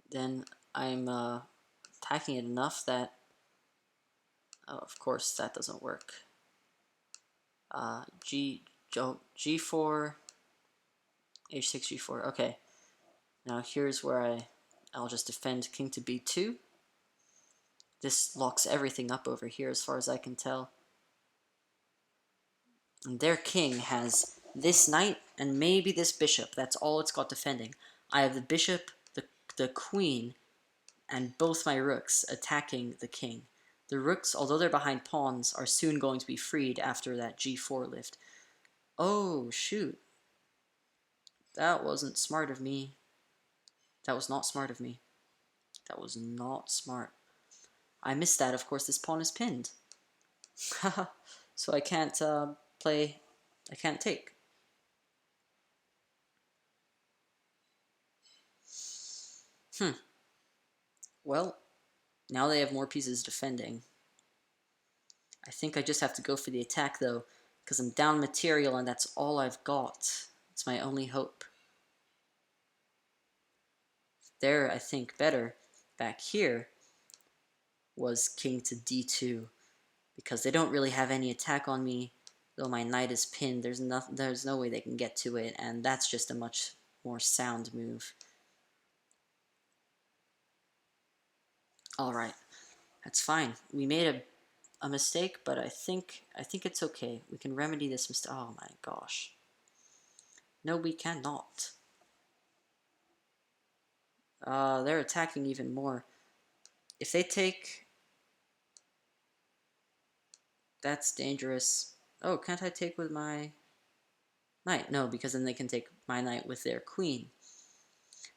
Then I'm attacking it enough that, oh, of course that doesn't work. G4, h6, g4, okay. Now here's where I'll just defend king to b2. This locks everything up over here as far as I can tell. And their king has this knight and maybe this bishop. That's all it's got defending. I have the bishop, the queen, and both my rooks attacking the king. The rooks, although they're behind pawns, are soon going to be freed after that g4 lift. Oh, shoot. That wasn't smart of me. That was not smart of me. That was not smart. I missed that. Of course, this pawn is pinned. So I can't play. I can't take. Well, now they have more pieces defending. I think I just have to go for the attack, though, because I'm down material and that's all I've got. It's my only hope. There, I think better. Back here was king to d2, because they don't really have any attack on me, though my knight is pinned. There's no way they can get to it, and that's just a much more sound move. All right, that's fine. We made a mistake, but I think it's okay. We can remedy this mistake. Oh my gosh. No, we cannot. They're attacking even more. If they take... That's dangerous. Oh, can't I take with my knight? No, because then they can take my knight with their queen.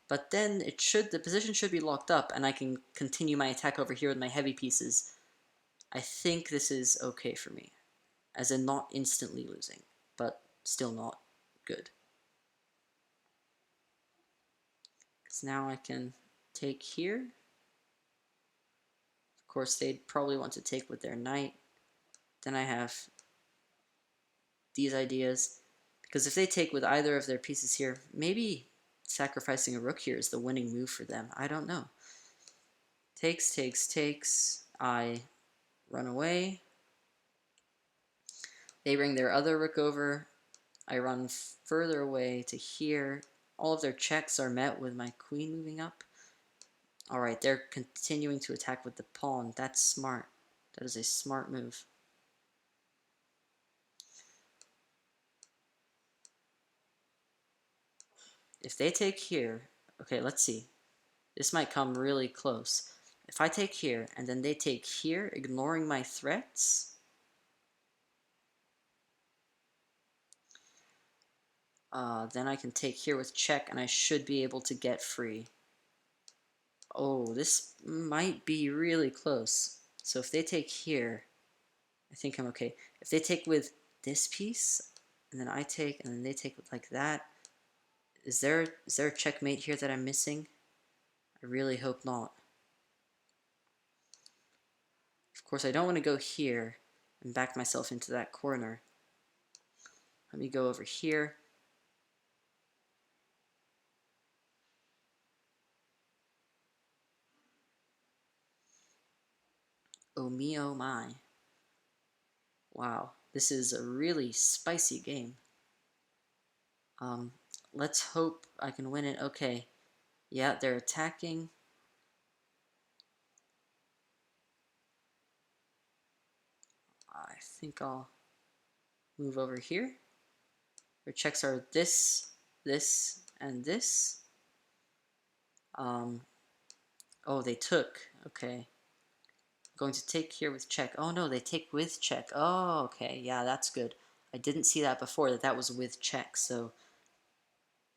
But then the position should be locked up, and I can continue my attack over here with my heavy pieces. I think this is okay for me, as in not instantly losing, but still not good. Because now I can take here. Of course, they'd probably want to take with their knight. Then I have these ideas, because if they take with either of their pieces here, maybe sacrificing a rook here is the winning move for them. I don't know. Takes, takes, takes. I run away. They bring their other rook over. I run further away to here. All of their checks are met with my queen moving up. Alright, they're continuing to attack with the pawn. That's smart. That is a smart move. If they take here, okay, let's see. This might come really close. If I take here, and then they take here, ignoring my threats, then I can take here with check, and I should be able to get free. Oh, this might be really close. So if they take here, I think I'm okay. If they take with this piece, and then I take, and then they take like that, is there a checkmate here that I'm missing? I really hope not. Of course, I don't want to go here and back myself into that corner. Let me go over here. Oh me, oh my. Wow, this is a really spicy game. Let's hope I can win it. Okay, yeah, they're attacking. I think I'll move over here. Their checks are this, this, and this. Oh, they took. Okay. Going to take here with check. Oh no, they take with check. Oh, okay. Yeah, that's good. I didn't see that before, that was with check, so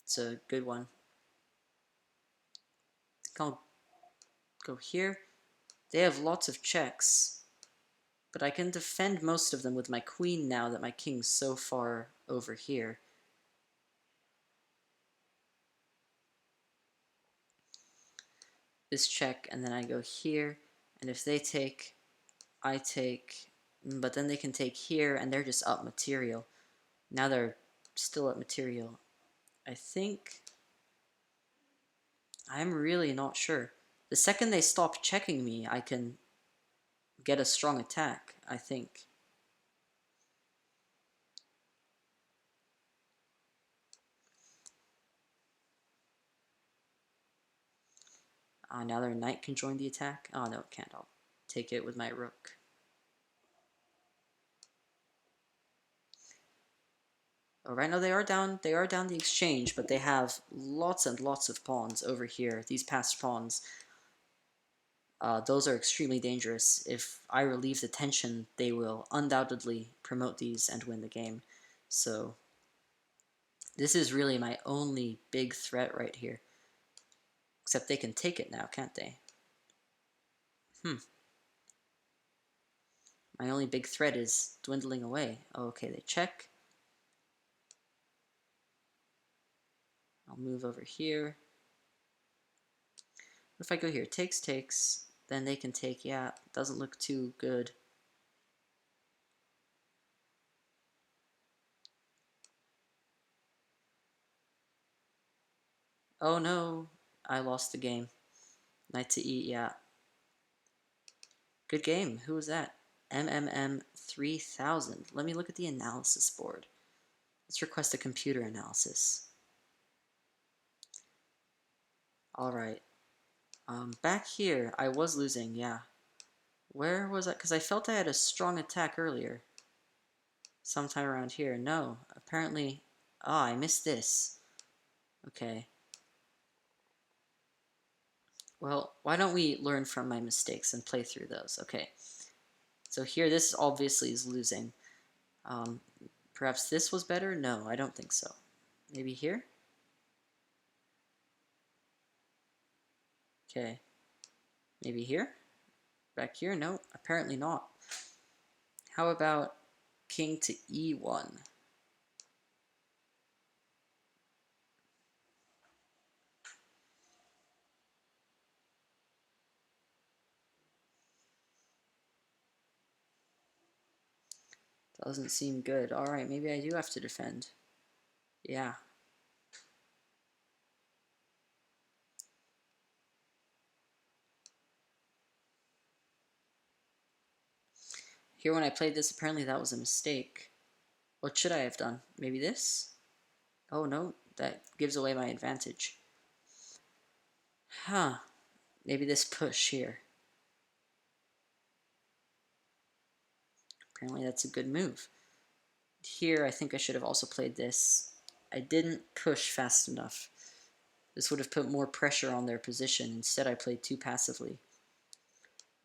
it's a good one. I think I'll go here. They have lots of checks, but I can defend most of them with my queen now that my king's so far over here. This check, and then I go here, and if they take, I take, but then they can take here, and they're just up material. Now they're still up material. I think, I'm really not sure. The second they stop checking me, I can get a strong attack, I think. Now their knight can join the attack. Oh, no, it can't. I'll take it with my rook. Oh, right now they are down the exchange, but they have lots and lots of pawns over here, these passed pawns. those are extremely dangerous. If I relieve the tension, they will undoubtedly promote these and win the game. So this is really my only big threat right here. Except they can take it now, can't they? My only big threat is dwindling away. Oh, okay, they check. I'll move over here. If I go here, takes, then they can take, yeah, doesn't look too good. Oh no, I lost the game. Knight to e, yeah. Good game. Who was that? MMM3000. Let me look at the analysis board. Let's request a computer analysis. Alright. Back here, I was losing, yeah. Where was I? Because I felt I had a strong attack earlier. Sometime around here. No, apparently... Ah, I missed this. Okay. Well, why don't we learn from my mistakes and play through those? Okay. So here, this obviously is losing. Perhaps this was better? No, I don't think so. Maybe here? Okay. Maybe here? Back here? No, apparently not. How about king to e1? Doesn't seem good. Alright, maybe I do have to defend. Yeah. Here when I played this, apparently that was a mistake. What should I have done? Maybe this? Oh no, that gives away my advantage. Huh. Maybe this push here. Apparently that's a good move. Here, I think I should have also played this. I didn't push fast enough. This would have put more pressure on their position. Instead, I played too passively.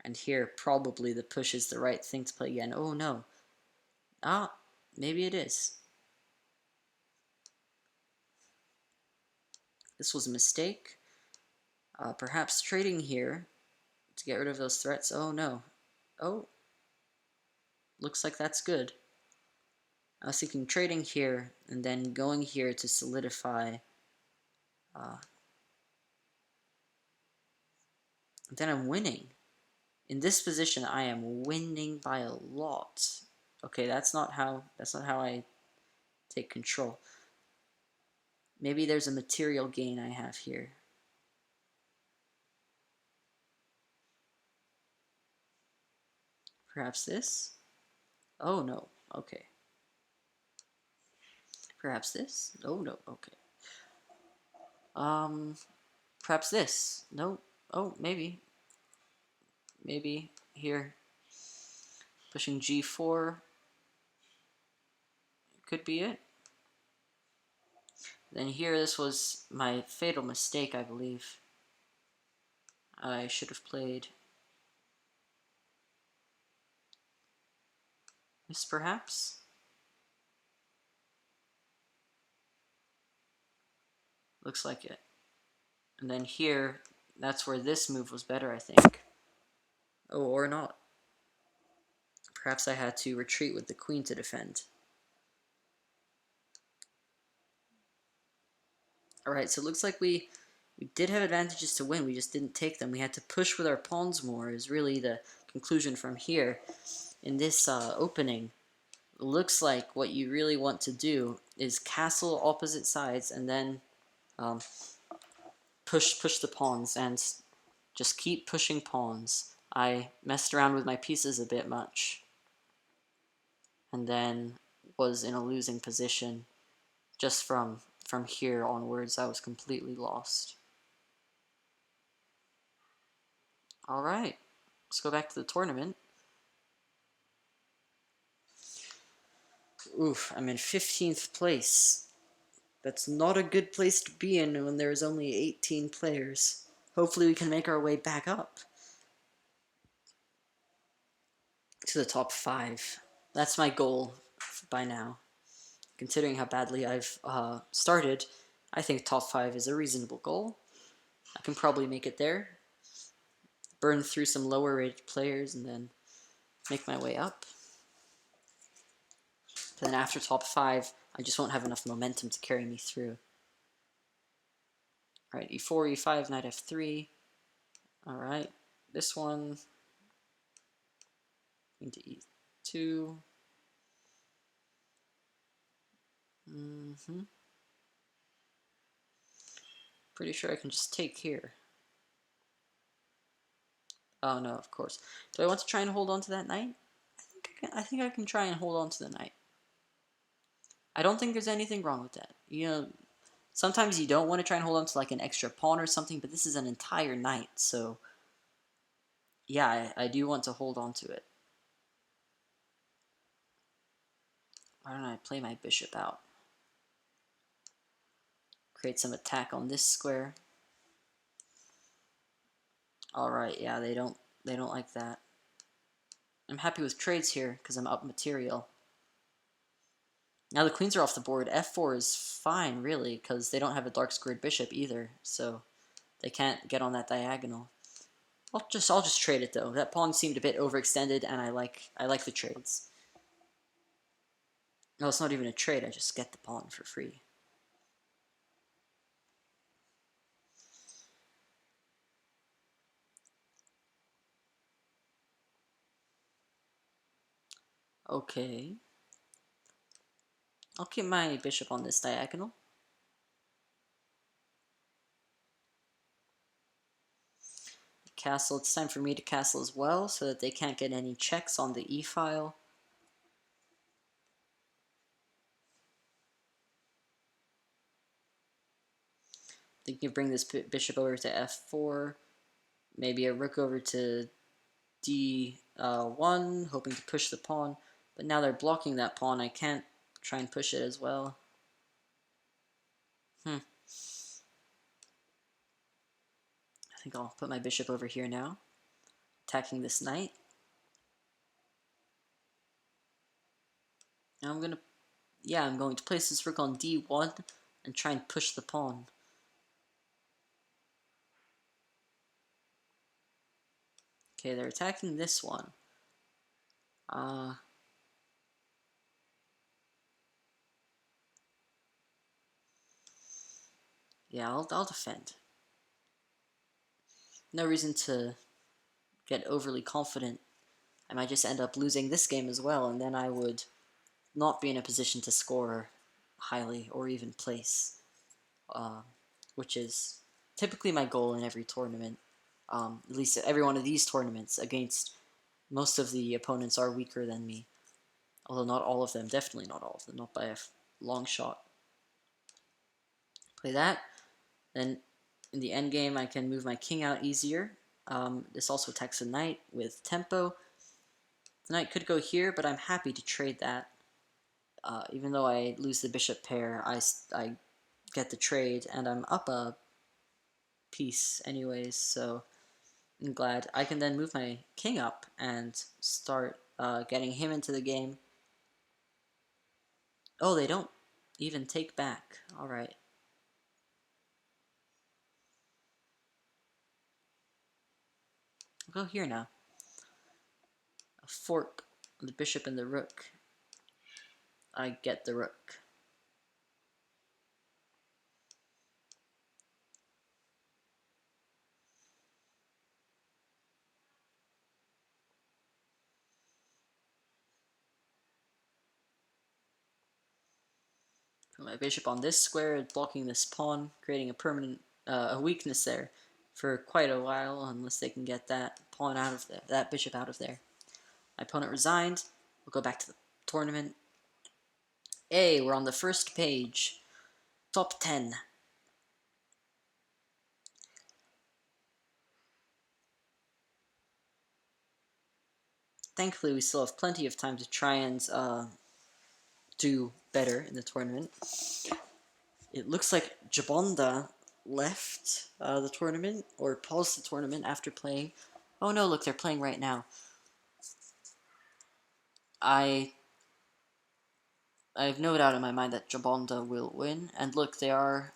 And here, probably the push is the right thing to play again. Oh no. Ah, maybe it is. This was a mistake. Perhaps trading here to get rid of those threats. Oh no. Oh. Looks like that's good. I was thinking trading here and then going here to solidify. Then I'm winning. In this position, I am winning by a lot. Okay, that's not how I take control. Maybe there's a material gain I have here. Perhaps this? Oh no, okay. Perhaps this? Oh no, okay. Perhaps this? No. Oh, maybe. Maybe here. Pushing g4 could be it. Then here, this was my fatal mistake, I believe. I should have played this, perhaps? Looks like it. And then here, that's where this move was better, I think. Oh, or not. Perhaps I had to retreat with the queen to defend. Alright, so it looks like we did have advantages to win, we just didn't take them. We had to push with our pawns more, is really the conclusion from here. In this opening, it looks like what you really want to do is castle opposite sides and then push the pawns and just keep pushing pawns. I messed around with my pieces a bit much and then was in a losing position. Just from here onwards, I was completely lost. Alright, let's go back to the tournament. Oof, I'm in 15th place. That's not a good place to be in when there's only 18 players. Hopefully we can make our way back up. to the top 5. That's my goal by now. Considering how badly I've started, I think top 5 is a reasonable goal. I can probably make it there, burn through some lower rated players, and then make my way up. But then after top 5, I just won't have enough momentum to carry me through. Alright, e4, e5, knight f3. Alright, this one into e2. Pretty sure I can just take here. Oh no, of course. Do I want to try and hold on to that knight? I think I can try and hold on to the knight. I don't think there's anything wrong with that. You know, sometimes you don't want to try and hold on to like an extra pawn or something, but this is an entire knight, so yeah, I do want to hold on to it. Why don't I play my bishop out? Create some attack on this square. Alright, yeah, they don't like that. I'm happy with trades here, because I'm up material. Now the queens are off the board. F4 is fine, really, because they don't have a dark squared bishop either, so they can't get on that diagonal. I'll just trade it though. That pawn seemed a bit overextended, and I like the trades. No, it's not even a trade. I just get the pawn for free. Okay. I'll keep my bishop on this diagonal. Castle. It's time for me to castle as well, so that they can't get any checks on the e-file. Thinking of bring this bishop over to f4. Maybe a rook over to d1, hoping to push the pawn. But now they're blocking that pawn. I can't try and push it as well. I think I'll put my bishop over here now, attacking this knight. Now I'm going to place this rook on d1 and try and push the pawn. Okay, they're attacking this one. Yeah, I'll defend. No reason to get overly confident. I might just end up losing this game as well, and then I would not be in a position to score highly or even place, which is typically my goal in every tournament. At least every one of these tournaments against most of the opponents are weaker than me. Although not all of them, definitely not all of them, not by a long shot. Play that. Then in the endgame, I can move my king out easier. This also attacks the knight with tempo. The knight could go here, but I'm happy to trade that. Even though I lose the bishop pair, I get the trade, and I'm up a piece anyways, so I'm glad. I can then move my king up and start getting him into the game. Oh, they don't even take back. Alright. I'll go here now. A fork on the bishop and the rook. I get the rook. Put my bishop on this square, blocking this pawn, creating a permanent a weakness there for quite a while, unless they can get that pawn out of there, that bishop out of there. My opponent resigned. We'll go back to the tournament. Hey, we're on the first page. Top 10. Thankfully, we still have plenty of time to try and do better in the tournament. It looks like Jabonda left the tournament, or paused the tournament after playing. Oh no, look, they're playing right now. I have no doubt in my mind that Jabonda will win. And look, they are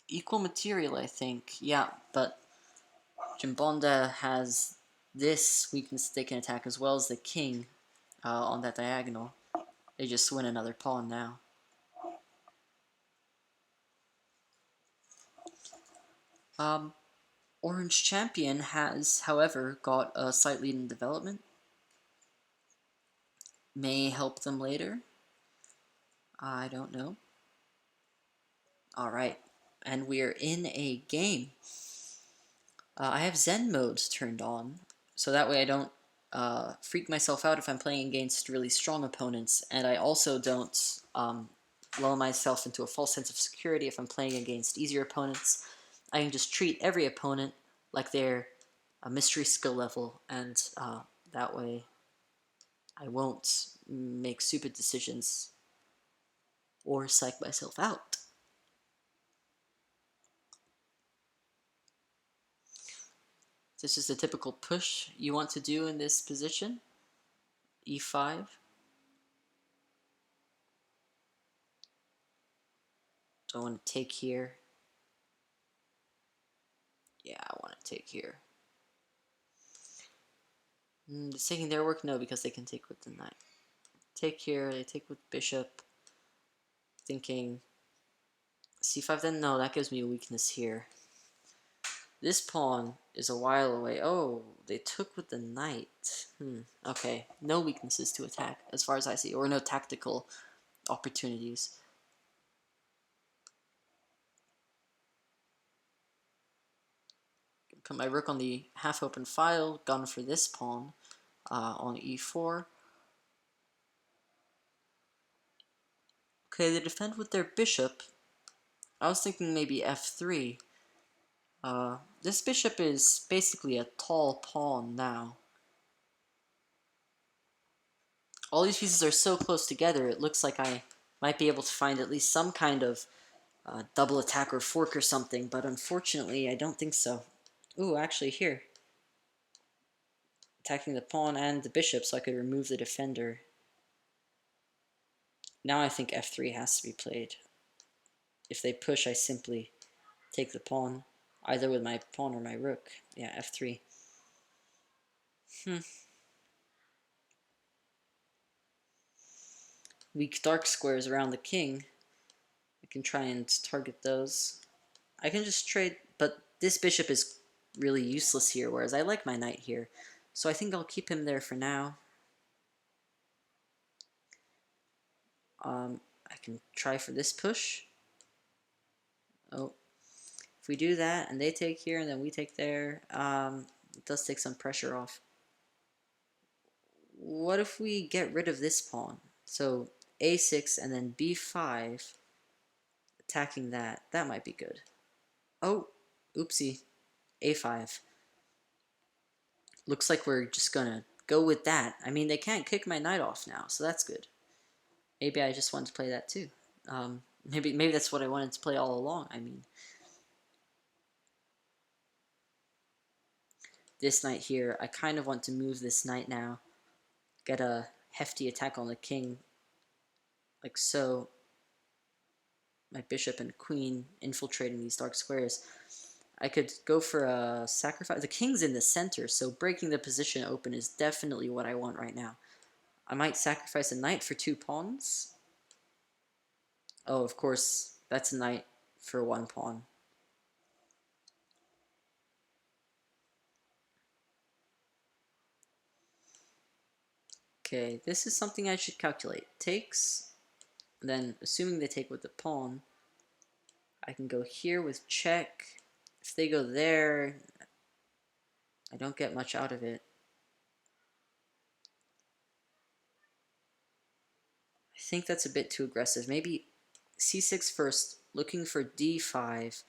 equal material, I think. Yeah, but Jabonda has this weakness they can attack as well as the king on that diagonal. They just win another pawn now. Orange Champion has, however, got a slight lead in development. May help them later. I don't know. Alright, and we're in a game. I have Zen modes turned on, so that way I don't freak myself out if I'm playing against really strong opponents, and I also don't lull myself into a false sense of security if I'm playing against easier opponents. I can just treat every opponent like they're a mystery skill level, and that way I won't make stupid decisions or psych myself out. This is the typical push you want to do in this position. E5. Do I want to take here? Yeah, I want to take here. It's taking their work? No, because they can take with the knight. Take here, they take with bishop. Thinking c5 then? No, that gives me a weakness here. This pawn is a while away. Oh, they took with the knight. Okay, no weaknesses to attack as far as I see, or no tactical opportunities. Put my rook on the half-open file, gun for this pawn on e4. Okay, they defend with their bishop. I was thinking maybe f3. This bishop is basically a tall pawn now. All these pieces are so close together, it looks like I might be able to find at least some kind of double attack or fork or something, but unfortunately I don't think so. Ooh, actually here. Attacking the pawn and the bishop so I could remove the defender. Now I think f3 has to be played. If they push, I simply take the pawn, either with my pawn or my rook. Yeah, f3. Weak dark squares around the king. I can try and target those. I can just trade, but this bishop is really useless here, whereas I like my knight here. So I think I'll keep him there for now. I can try for this push. Oh, if we do that and they take here and then we take there, it does take some pressure off. What if we get rid of this pawn? So a6 and then b5, attacking that. That might be good. Oh, oopsie. a5. Looks like we're just gonna go with that. I mean, they can't kick my knight off now, so that's good. Maybe I just wanted to play that too. Maybe that's what I wanted to play all along. I mean, this knight here, I kind of want to move this knight now. Get a hefty attack on the king, like so. My bishop and queen infiltrating these dark squares. I could go for a sacrifice. The king's in the center, so breaking the position open is definitely what I want right now. I might sacrifice a knight for 2 pawns. Oh, of course, that's a knight for 1 pawn. Okay, this is something I should calculate. Takes, then assuming they take with the pawn, I can go here with check. If they go there, I don't get much out of it. I think that's a bit too aggressive. Maybe c6 first, looking for d5.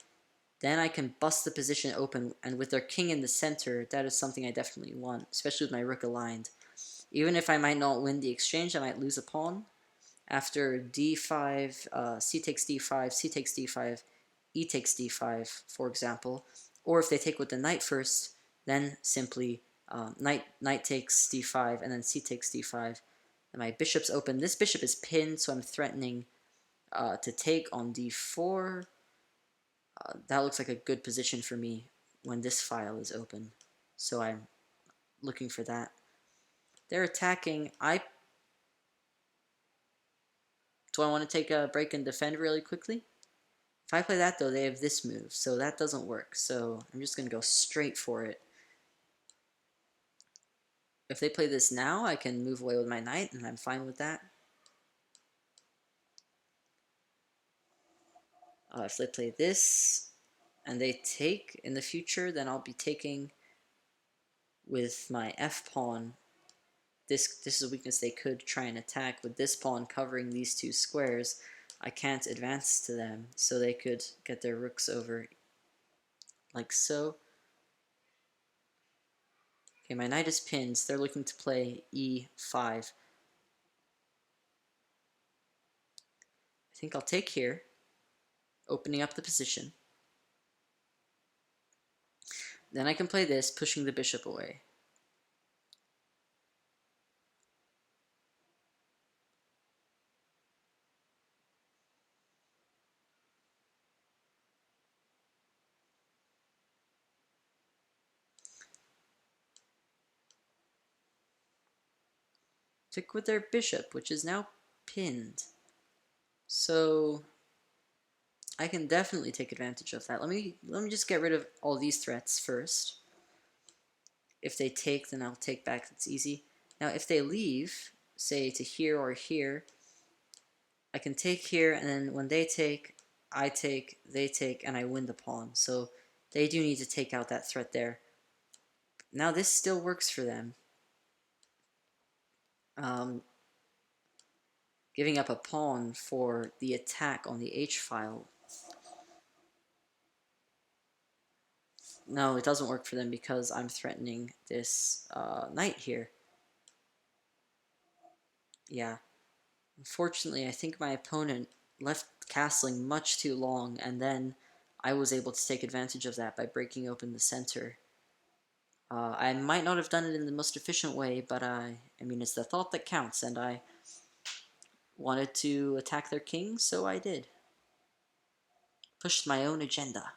Then I can bust the position open, and with their king in the center, that is something I definitely want, especially with my rook aligned. Even if I might not win the exchange, I might lose a pawn. After d5, c takes d5, c takes d5, e takes d5, for example. Or if they take with the knight first, then simply knight takes d5, and then c takes d5. And my bishop's open. This bishop is pinned, so I'm threatening to take on d4. That looks like a good position for me when this file is open. So I'm looking for that. They're attacking. Do I want to take a break and defend really quickly? If I play that, though, they have this move, so that doesn't work. So I'm just going to go straight for it. If they play this now, I can move away with my knight, and I'm fine with that. If they play this, and they take in the future, then I'll be taking with my f-pawn. This is a weakness they could try and attack. With this pawn covering these two squares, I can't advance to them, so they could get their rooks over like so. Okay, my knight is pinned. They're looking to play e5. I think I'll take here, opening up the position. Then I can play this, pushing the bishop away. Took with their bishop, which is now pinned. So I can definitely take advantage of that. Let me just get rid of all these threats first. If they take, then I'll take back. It's easy. Now, if they leave, say to here or here, I can take here, and then when they take, I take, they take, and I win the pawn. So they do need to take out that threat there. Now this still works for them. Giving up a pawn for the attack on the H file. No, it doesn't work for them because I'm threatening this knight here. Yeah. Unfortunately, I think my opponent left castling much too long, and then I was able to take advantage of that by breaking open the center. I might not have done it in the most efficient way, but I mean, it's the thought that counts, and I wanted to attack their king, so I did. Pushed my own agenda.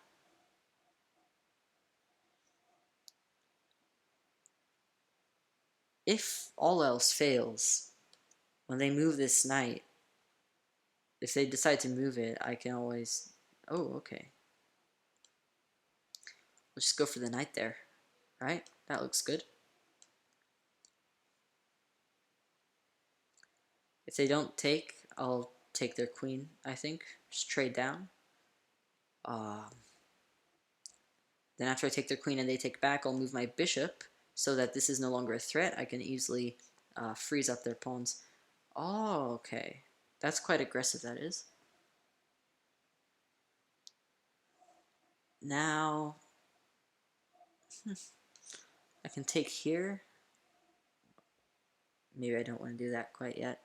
If all else fails, when they move this knight, if they decide to move it, I can always... Oh, okay. Let's just go for the knight there, right? That looks good. If they don't take, I'll take their queen, I think. Just trade down. Then after I take their queen and they take back, I'll move my bishop so that this is no longer a threat. I can easily freeze up their pawns. Oh, okay. That's quite aggressive, that is. Now, I can take here. Maybe I don't want to do that quite yet.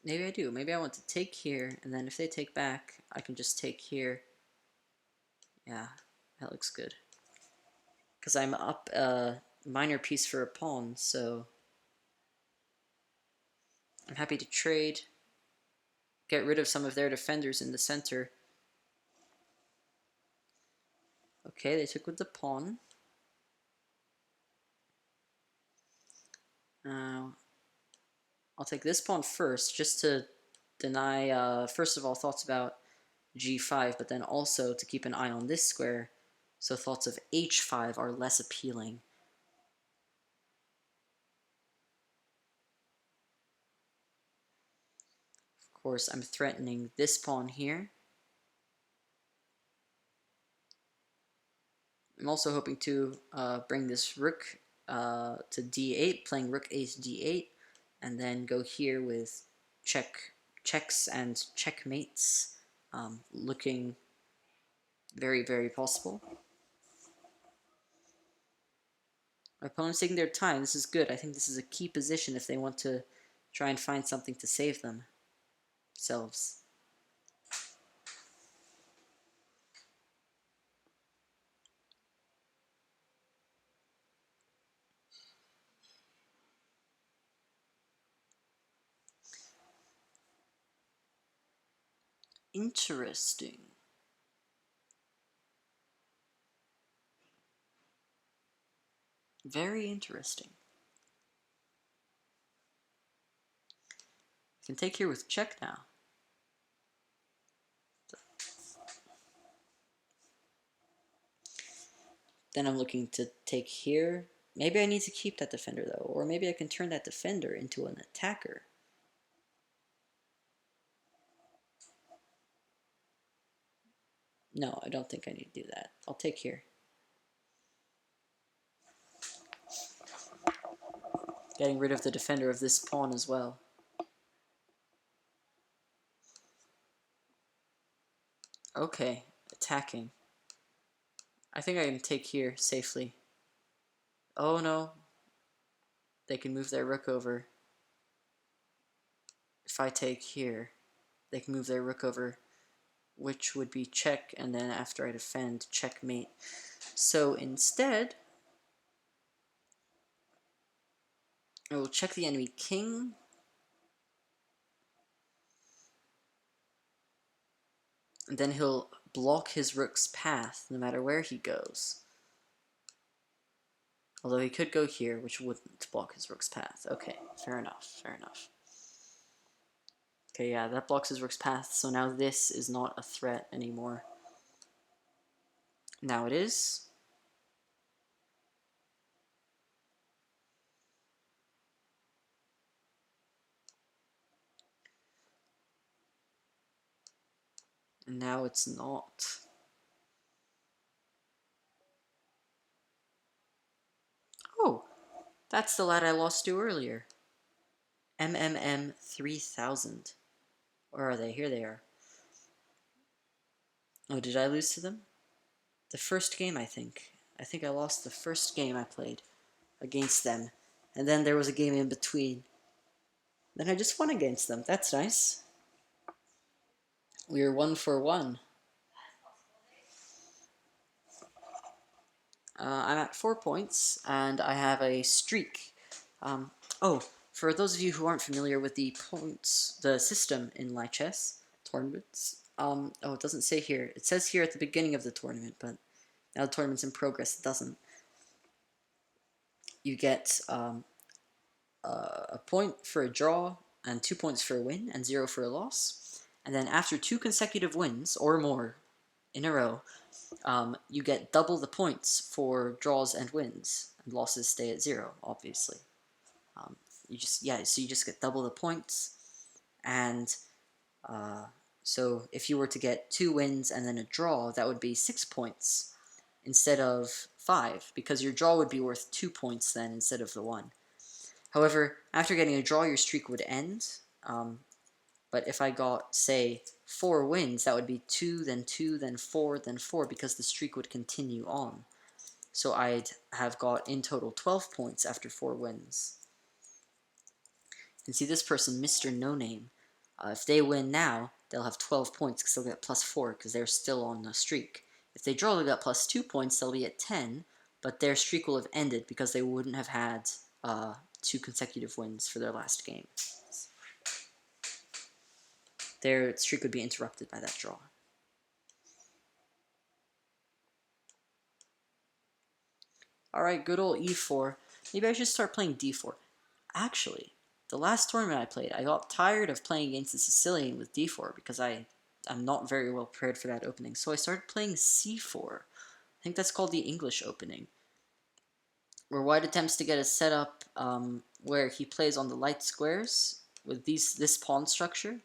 Maybe I do. Maybe I want to take here, and then if they take back, I can just take here. Yeah, that looks good. Because I'm up a minor piece for a pawn, so I'm happy to trade. Get rid of some of their defenders in the center. Okay, they took with the pawn. Now, I'll take this pawn first, just to deny, first of all, thoughts about g5, but then also to keep an eye on this square, so thoughts of h5 are less appealing. Of course, I'm threatening this pawn here. I'm also hoping to bring this rook to d8, playing rook ace d8, and then go here with checks and checkmates, looking very, very possible. My opponent's taking their time. This is good. I think this is a key position if they want to try and find something to save themselves. Interesting. Very interesting. I can take here with check now. Then I'm looking to take here. Maybe I need to keep that defender though, or maybe I can turn that defender into an attacker. No, I don't think I need to do that. I'll take here. Getting rid of the defender of this pawn as well. Okay, attacking. I think I can take here safely. Oh no. They can move their rook over. If I take here, they can move their rook over, which would be check, and then after I defend, checkmate. So instead, I will check the enemy king. And then he'll block his rook's path no matter where he goes. Although he could go here, which wouldn't block his rook's path. Okay, fair enough, fair enough. Okay, yeah, that blocks his rook's path, so now this is not a threat anymore. Now it is. And now it's not. Oh, that's the lad I lost to earlier. MMM 3000. Where are they? Here they are. Oh, did I lose to them? The first game, I think. I think I lost the first game I played against them. And then there was a game in between. Then I just won against them. That's nice. We are 1-for-1. I'm at 4 points, and I have a streak. Oh, for those of you who aren't familiar with the points, the system in Lichess tournaments, oh, it doesn't say here. It says here at the beginning of the tournament, but now the tournament's in progress, it doesn't. You get a point for a draw, and 2 points for a win, and 0 for a loss. And then after 2 consecutive wins, or more, in a row, you get double the points for draws and wins, and losses stay at 0, obviously. So you just get double the points, and so if you were to get 2 wins and then a draw, that would be 6 points instead of 5, because your draw would be worth 2 points then instead of the 1. However, after getting a draw, your streak would end, but if I got, say, 4 wins, that would be 2, then 2, then 4, then 4, because the streak would continue on. So I'd have got, in total, 12 points after 4 wins. You can see this person, Mr. No Name. If they win now, they'll have 12 points because they'll get +4 because they're still on the streak. If they draw, they'll get +2 points, they'll be at 10, but their streak will have ended because they wouldn't have had 2 consecutive wins for their last game. Their streak would be interrupted by that draw. Alright, good old e4. Maybe I should start playing d4. Actually, the last tournament I played, I got tired of playing against the Sicilian with d4 because I'm not very well prepared for that opening. So I started playing c4. I think that's called the English opening, where white attempts to get a setup where he plays on the light squares with this pawn structure.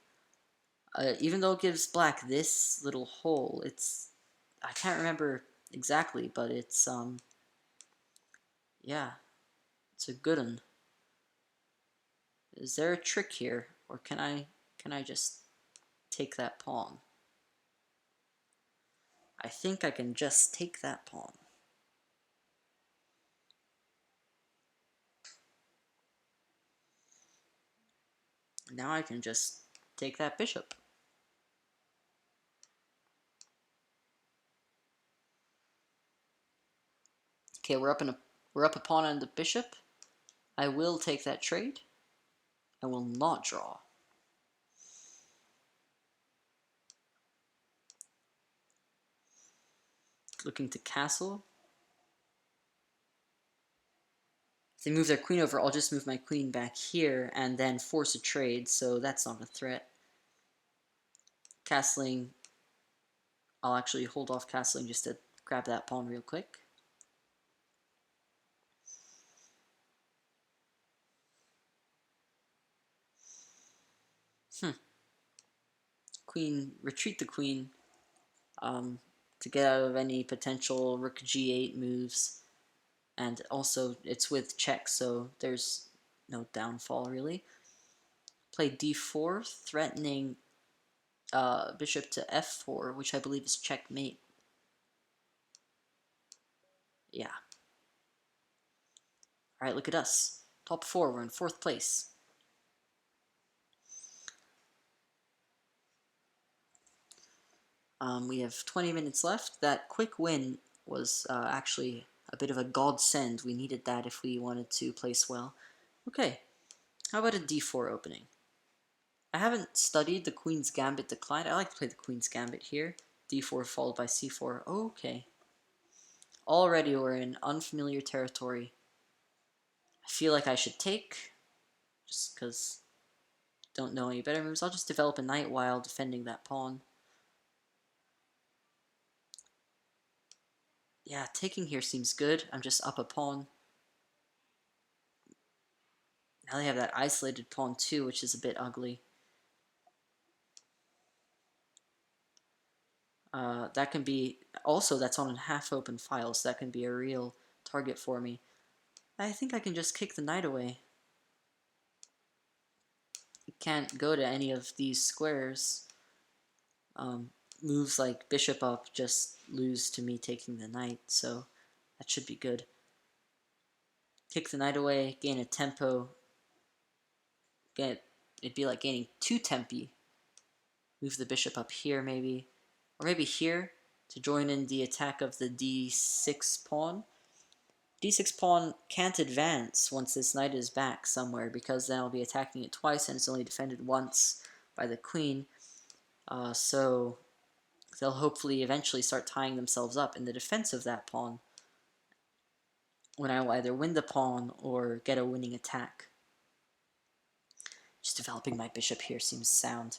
Even though it gives black this little hole, I can't remember exactly, but it's yeah, it's a good one. Is there a trick here, or can I just take that pawn? I think I can just take that pawn. Now I can just take that bishop. Okay, we're up a pawn on the bishop. I will take that trade. I will not draw. looking to castle. If they move their queen over, I'll just move my queen back here and then force a trade, so that's not a threat. Castling, I'll actually hold off castling just to grab that pawn real quick. Queen, retreat the queen to get out of any potential rook g8 moves. And also, it's with check, so there's no downfall, really. Play d4, threatening bishop to f4, which I believe is checkmate. Yeah. Alright, look at us. Top 4, we're in 4th place. We have 20 minutes left. That quick win was actually a bit of a godsend. We needed that if we wanted to place well. Okay, how about a d4 opening? I haven't studied the Queen's Gambit decline. I like to play the Queen's Gambit here. d4 followed by c4. Okay. Already we're in unfamiliar territory. I feel like I should take, just because don't know any better moves. I'll just develop a knight while defending that pawn. Yeah, taking here seems good. I'm just up a pawn. Now they have that isolated pawn too, which is a bit ugly. That can be, also that's on a half-open file, so that can be a real target for me. I think I can just kick the knight away. It can't go to any of these squares. Moves like bishop up just lose to me taking the knight, so that should be good. Kick the knight away, gain a tempo. It'd be like gaining 2 tempi. Move the bishop up here maybe, or maybe here to join in the attack of the d6 pawn. d6 pawn can't advance once this knight is back somewhere, because then I'll be attacking it twice and it's only defended once by the queen. So they'll hopefully eventually start tying themselves up in the defense of that pawn, when I will either win the pawn or get a winning attack. Just developing my bishop here seems sound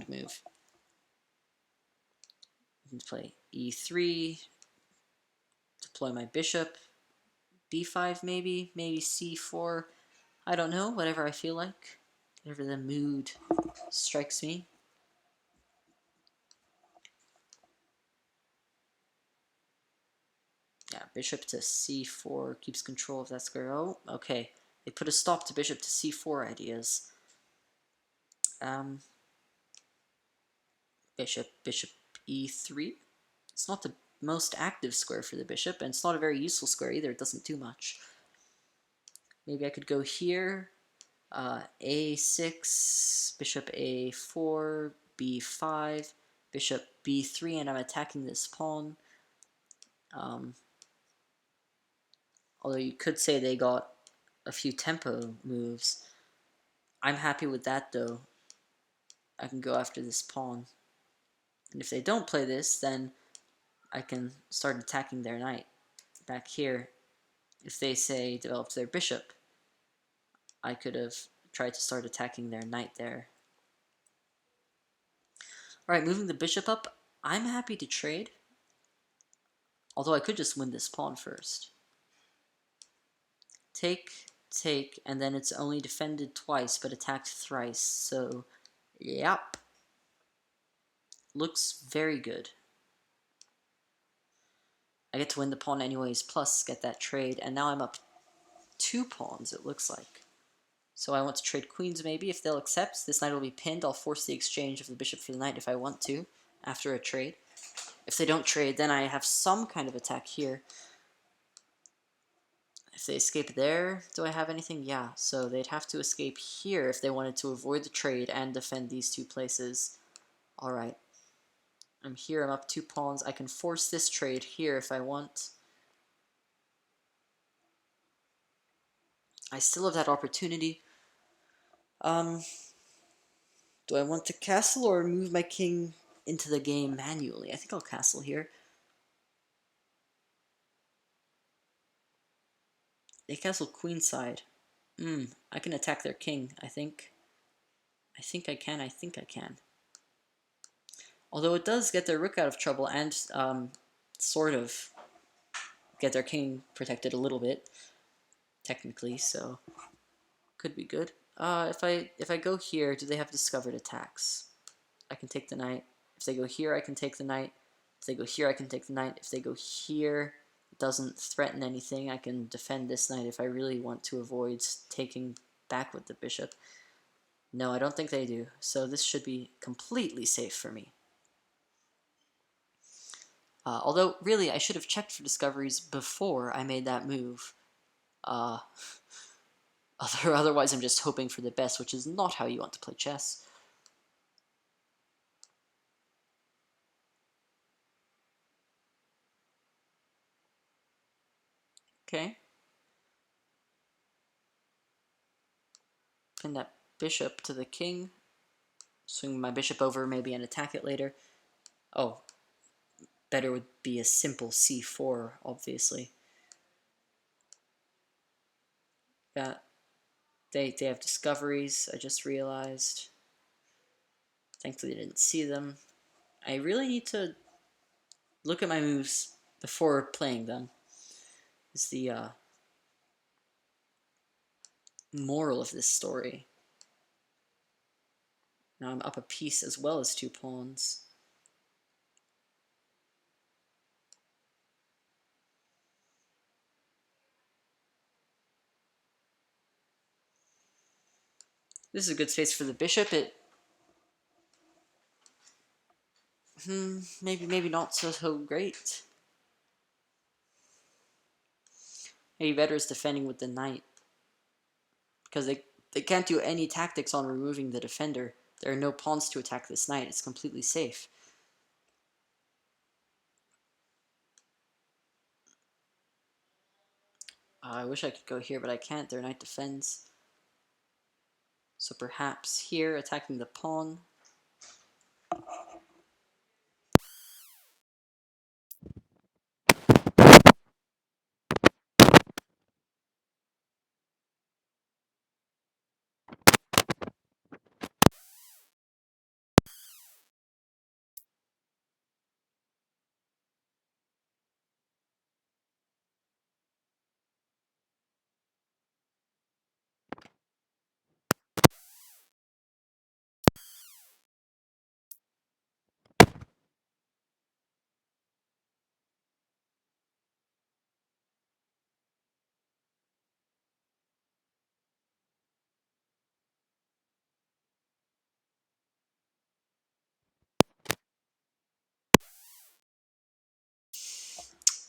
move. I can play e3, deploy my bishop, b5 maybe c4, I don't know, whatever I feel like, whatever the mood strikes me. Yeah, bishop to c4 keeps control of that square. Oh, okay. They put a stop to bishop to c4 ideas. Bishop e3. It's not the most active square for the bishop, and it's not a very useful square either. It doesn't do much. Maybe I could go here. a6, bishop a4, b5, bishop b3, and I'm attacking this pawn. Although you could say they got a few tempo moves. I'm happy with that though. I can go after this pawn. And if they don't play this, then I can start attacking their knight. Back here, if they say developed their bishop, I could have tried to start attacking their knight there. Alright, moving the bishop up, I'm happy to trade. Although I could just win this pawn first. Take, and then it's only defended twice but attacked thrice, so yep. Looks very good. I get to win the pawn anyways, plus get that trade, and now I'm up 2 pawns, it looks like. So I want to trade queens maybe. If they'll accept, this knight will be pinned. I'll force the exchange of the bishop for the knight if I want to, after a trade. If they don't trade, then I have some kind of attack here. If they escape there, do I have anything? Yeah, so they'd have to escape here if they wanted to avoid the trade and defend these 2 places. Alright. I'm here, I'm up 2 pawns. I can force this trade here if I want. I still have that opportunity. Do I want to castle or move my king into the game manually? I think I'll castle here. They castle queenside. I can attack their king, I think. I think I can. Although it does get their rook out of trouble and sort of get their king protected a little bit, technically, so could be good. If I go here, do they have discovered attacks? I can take the knight. If they go here, I can take the knight. If they go here, I can take the knight. If they go here, it doesn't threaten anything. I can defend this knight if I really want to avoid taking back with the bishop. No, I don't think they do. So this should be completely safe for me. Although, really, I should have checked for discoveries before I made that move. Otherwise, I'm just hoping for the best, which is not how you want to play chess. Okay. Pin that bishop to the king. Swing my bishop over maybe and attack it later. Oh, better would be a simple c4, obviously. That they have discoveries, I just realized. Thankfully I didn't see them. I really need to look at my moves before playing them. Is the moral of this story. Now I'm up a piece as well as 2 pawns. This is a good space for the bishop. Maybe not so great. Maybe better is defending with the knight. Because they can't do any tactics on removing the defender. There are no pawns to attack this knight. It's completely safe. I wish I could go here, but I can't. Their knight defends. So perhaps here, attacking the pawn.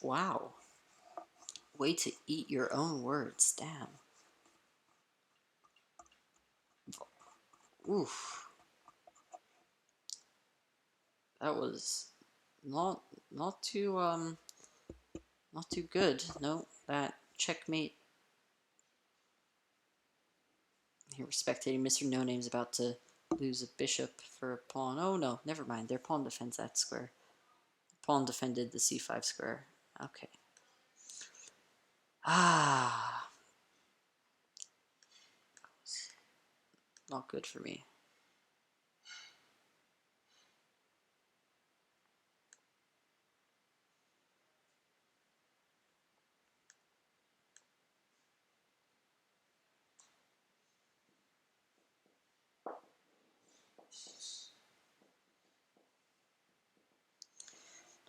Wow. Way to eat your own words. Damn. Oof. That was not not too not too good. No, that checkmate. Here we're spectating Mr. No Name's about to lose a bishop for a pawn. Oh no, never mind. Their pawn defends that square. Pawn defended the c5 square. Okay. Ah. Not good for me.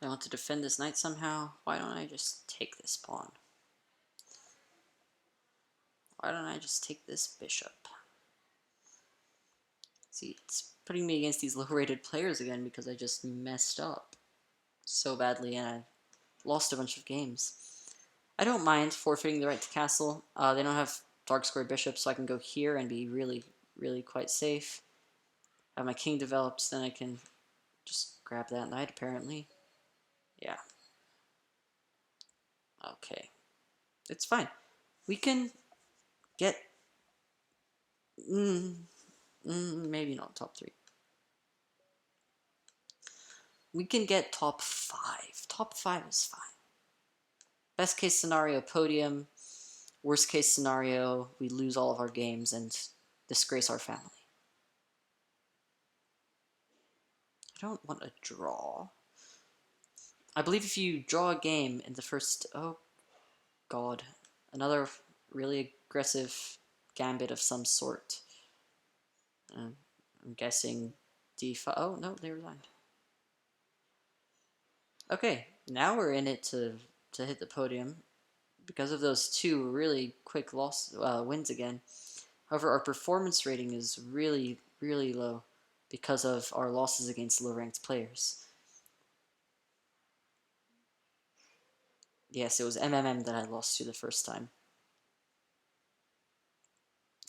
I want to defend this knight somehow. Why don't I just take this pawn? Why don't I just take this bishop? See, it's putting me against these low-rated players again because I just messed up so badly and I lost a bunch of games. I don't mind forfeiting the right to castle. They don't have dark square bishops, so I can go here and be really quite safe. Have my king developed, then I can just grab that knight, apparently. Yeah. Okay. It's fine. We can get... maybe not top 3. We can get top 5. Top 5 is fine. Best case scenario, podium. Worst case scenario, we lose all of our games and disgrace our family. I don't want a draw. I believe if you draw a game in the first... Oh, God. Another really aggressive gambit of some sort. I'm guessing d5. Oh, no, they resigned. Okay, now we're in it to hit the podium. Because of those two really quick wins again. However, our performance rating is really, really low because of our losses against low-ranked players. Yes, it was MMM that I lost to the first time.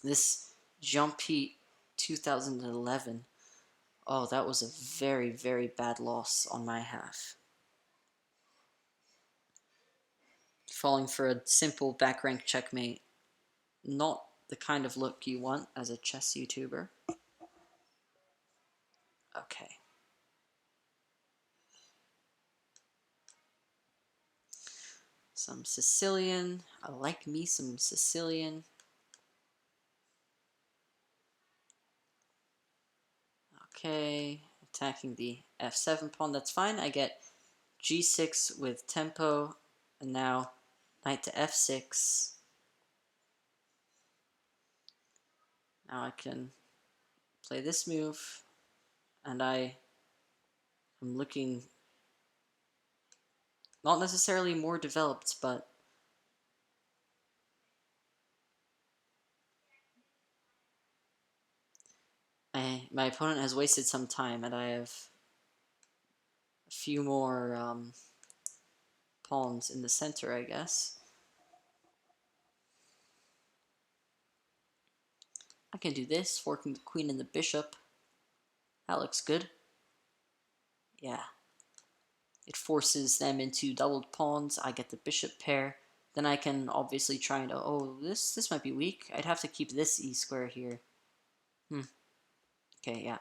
This Jumpy 2011, oh, that was a very, very bad loss on my half. Falling for a simple back rank checkmate, not the kind of look you want as a chess YouTuber. Okay. Some Sicilian. I like me some Sicilian. Okay, attacking the f7 pawn, that's fine. I get g6 with tempo, and now knight to f6. Now I can play this move, and I am looking not necessarily more developed, but my opponent has wasted some time, and I have a few more pawns in the center, I guess. I can do this, forking the queen and the bishop. That looks good. Yeah. It forces them into doubled pawns. I get the bishop pair. Then I can obviously try and... Oh, this might be weak. I'd have to keep this e square here. Okay, yeah.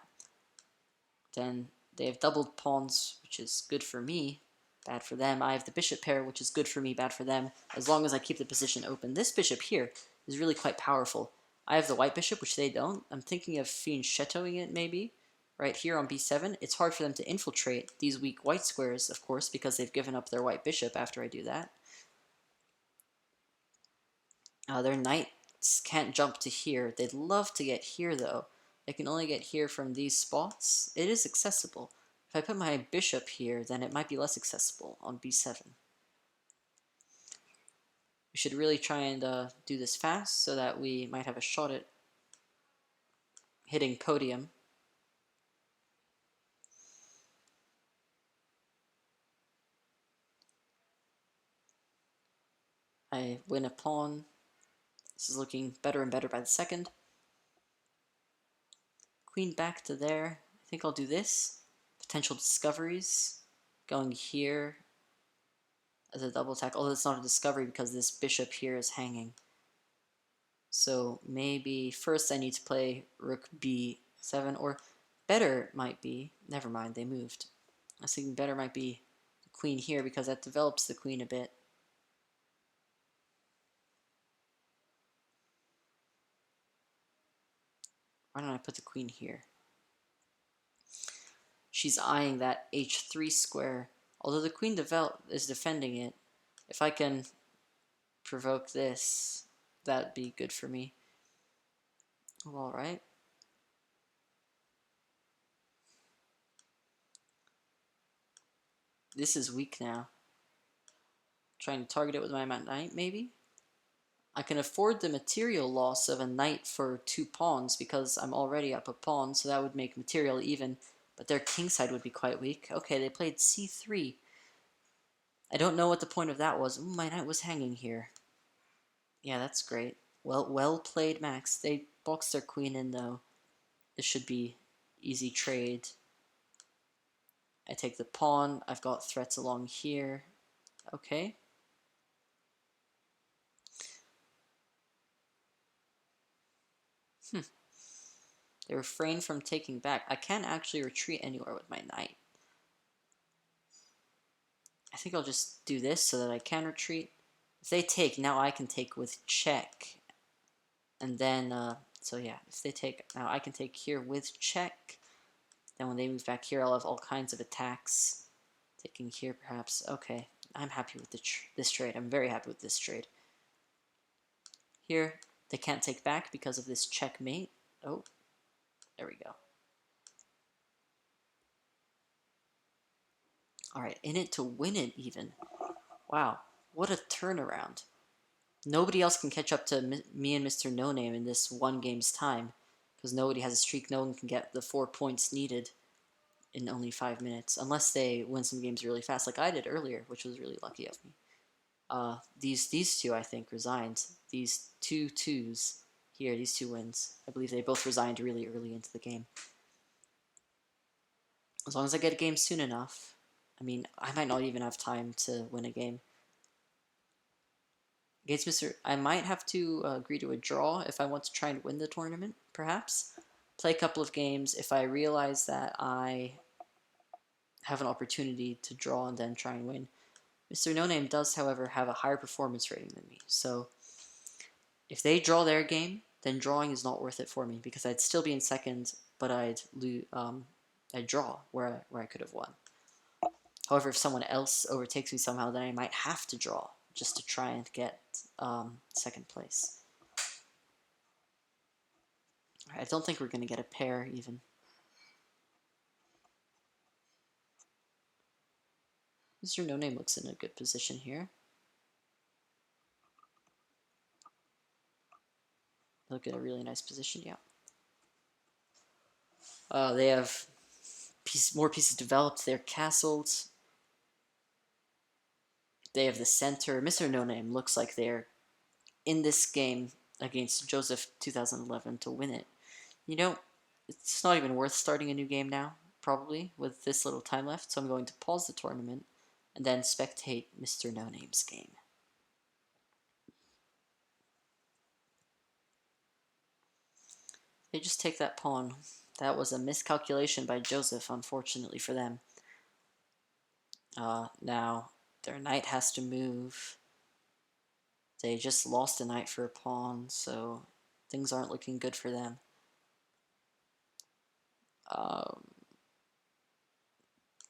Then they have doubled pawns, which is good for me. Bad for them. I have the bishop pair, which is good for me, bad for them, as long as I keep the position open. This bishop here is really quite powerful. I have the white bishop, which they don't. I'm thinking of fianchettoing it, maybe. Right here on b7. It's hard for them to infiltrate these weak white squares, of course, because they've given up their white bishop after I do that. Their knights can't jump to here. They'd love to get here, though. They can only get here from these spots. It is accessible. If I put my bishop here, then it might be less accessible on b7. We should really try and do this fast so that we might have a shot at hitting podium. I win a pawn. This is looking better and better by the second. Queen back to there. I think I'll do this. Potential discoveries. Going here as a double attack, although it's not a discovery because this bishop here is hanging. So maybe first I need to play rook b7, or better might be, never mind, they moved. I was thinking better might be the queen here because that develops the queen a bit. Why don't I put the queen here? She's eyeing that h3 square, although the queen is defending it. If I can provoke this, that'd be good for me. Well, all right. This is weak now. Trying to target it with my knight, maybe? I can afford the material loss of a knight for 2 pawns because I'm already up a pawn, so that would make material even, but their kingside would be quite weak. Okay, they played c3. I don't know what the point of that was. Ooh, my knight was hanging here. Yeah, that's great. Well played, Max. They boxed their queen in, though. This should be easy trade. I take the pawn. I've got threats along here. Okay. They refrain from taking back. I can't actually retreat anywhere with my knight. I think I'll just do this so that I can retreat. If they take, now I can take with check. And then, so yeah, if they take, now I can take here with check. Then when they move back here, I'll have all kinds of attacks. Taking here, perhaps. Okay, I'm happy with this trade. I'm very happy with this trade. Here, they can't take back because of this checkmate. Oh, there we go. Alright, in it to win it, even. Wow, what a turnaround. Nobody else can catch up to me and Mr. No Name in this one game's time, because nobody has a streak. No one can get the 4 points needed in only 5 minutes, unless they win some games really fast, like I did earlier, which was really lucky of me. These two, I think, resigned. These two twos here, these two wins. I believe they both resigned really early into the game. As long as I get a game soon enough. I mean, I might not even have time to win a game. Against Mr. I might have to agree to a draw if I want to try and win the tournament, perhaps. Play a couple of games. If I realize that I have an opportunity to draw and then try and win. Mr. No Name does, however, have a higher performance rating than me, so if they draw their game, then drawing is not worth it for me, because I'd still be in second, but I'd draw where I could have won. However, if someone else overtakes me somehow, then I might have to draw just to try and get second place. I don't think we're going to get a pair, even. Mr. No Name looks in a good position here. Look at a really nice position, yeah. They have more pieces developed. They're castled. They have the center. Mr. No Name looks like they're in this game against Joseph 2011 to win it. You know, it's not even worth starting a new game now, probably, with this little time left, so I'm going to pause the tournament and then spectate Mr. No Name's game. They just take that pawn. That was a miscalculation by Joseph, unfortunately for them. Now, their knight has to move. They just lost a knight for a pawn, so things aren't looking good for them.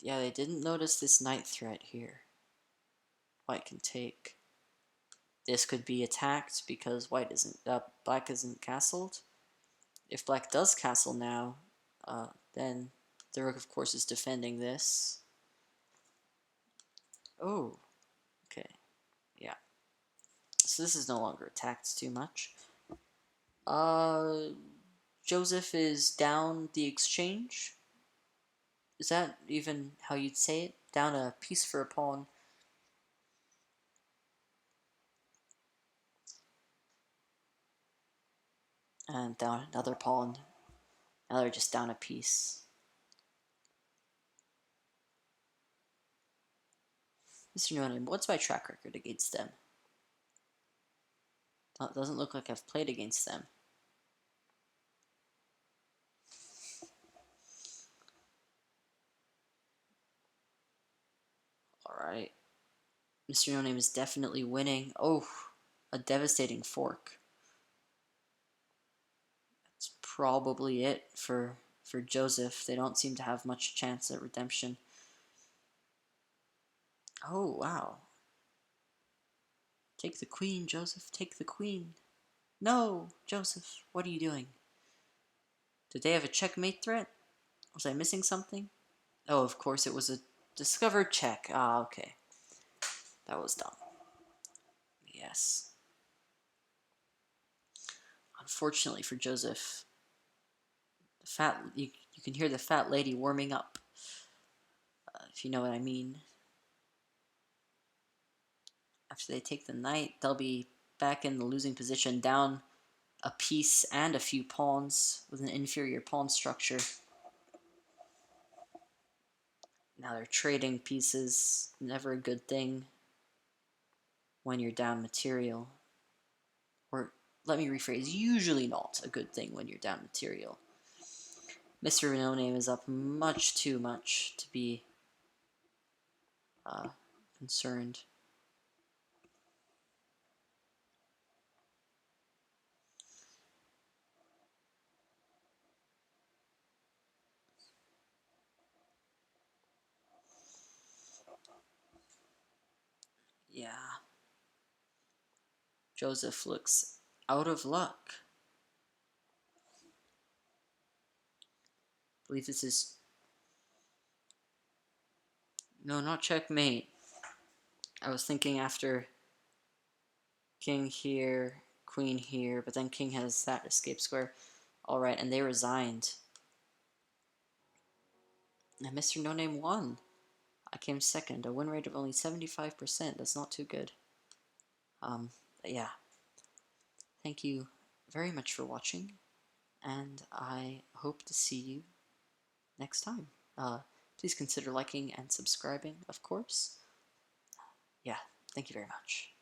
Yeah, they didn't notice this knight threat here. White can take. This could be attacked because black isn't castled. If black does castle now, then the rook, of course, is defending this. Oh, okay, yeah. So this is no longer attacked too much. Joseph is down the exchange. Is that even how you'd say it? Down a piece for a pawn. And down another pawn. Now they're just down a piece. Mr. No Name, what's my track record against them? That doesn't look like I've played against them. Alright. Mr. No Name is definitely winning. Oh, a devastating fork. That's probably it for Joseph. They don't seem to have much chance at redemption. Oh, wow. Take the queen, Joseph. Take the queen. No, Joseph, what are you doing? Did they have a checkmate threat? Was I missing something? Oh, of course, it was a discovered check. Ah, okay. That was dumb. Yes. Unfortunately for Joseph, you can hear the fat lady warming up, if you know what I mean. After they take the knight, they'll be back in the losing position, down a piece and a few pawns with an inferior pawn structure. Now they're trading pieces, never a good thing when you're down material. Or, let me rephrase, usually not a good thing when you're down material. Mr. No Name is up much too much to be concerned. Yeah. Joseph looks out of luck. I believe this is... No, not checkmate. I was thinking after king here, queen here, but then king has that escape square. Alright, and they resigned. And Mr. No Name won. I came second, a win rate of only 75%. That's not too good. But yeah. Thank you very much for watching, and I hope to see you next time. Please consider liking and subscribing, of course. Yeah, thank you very much.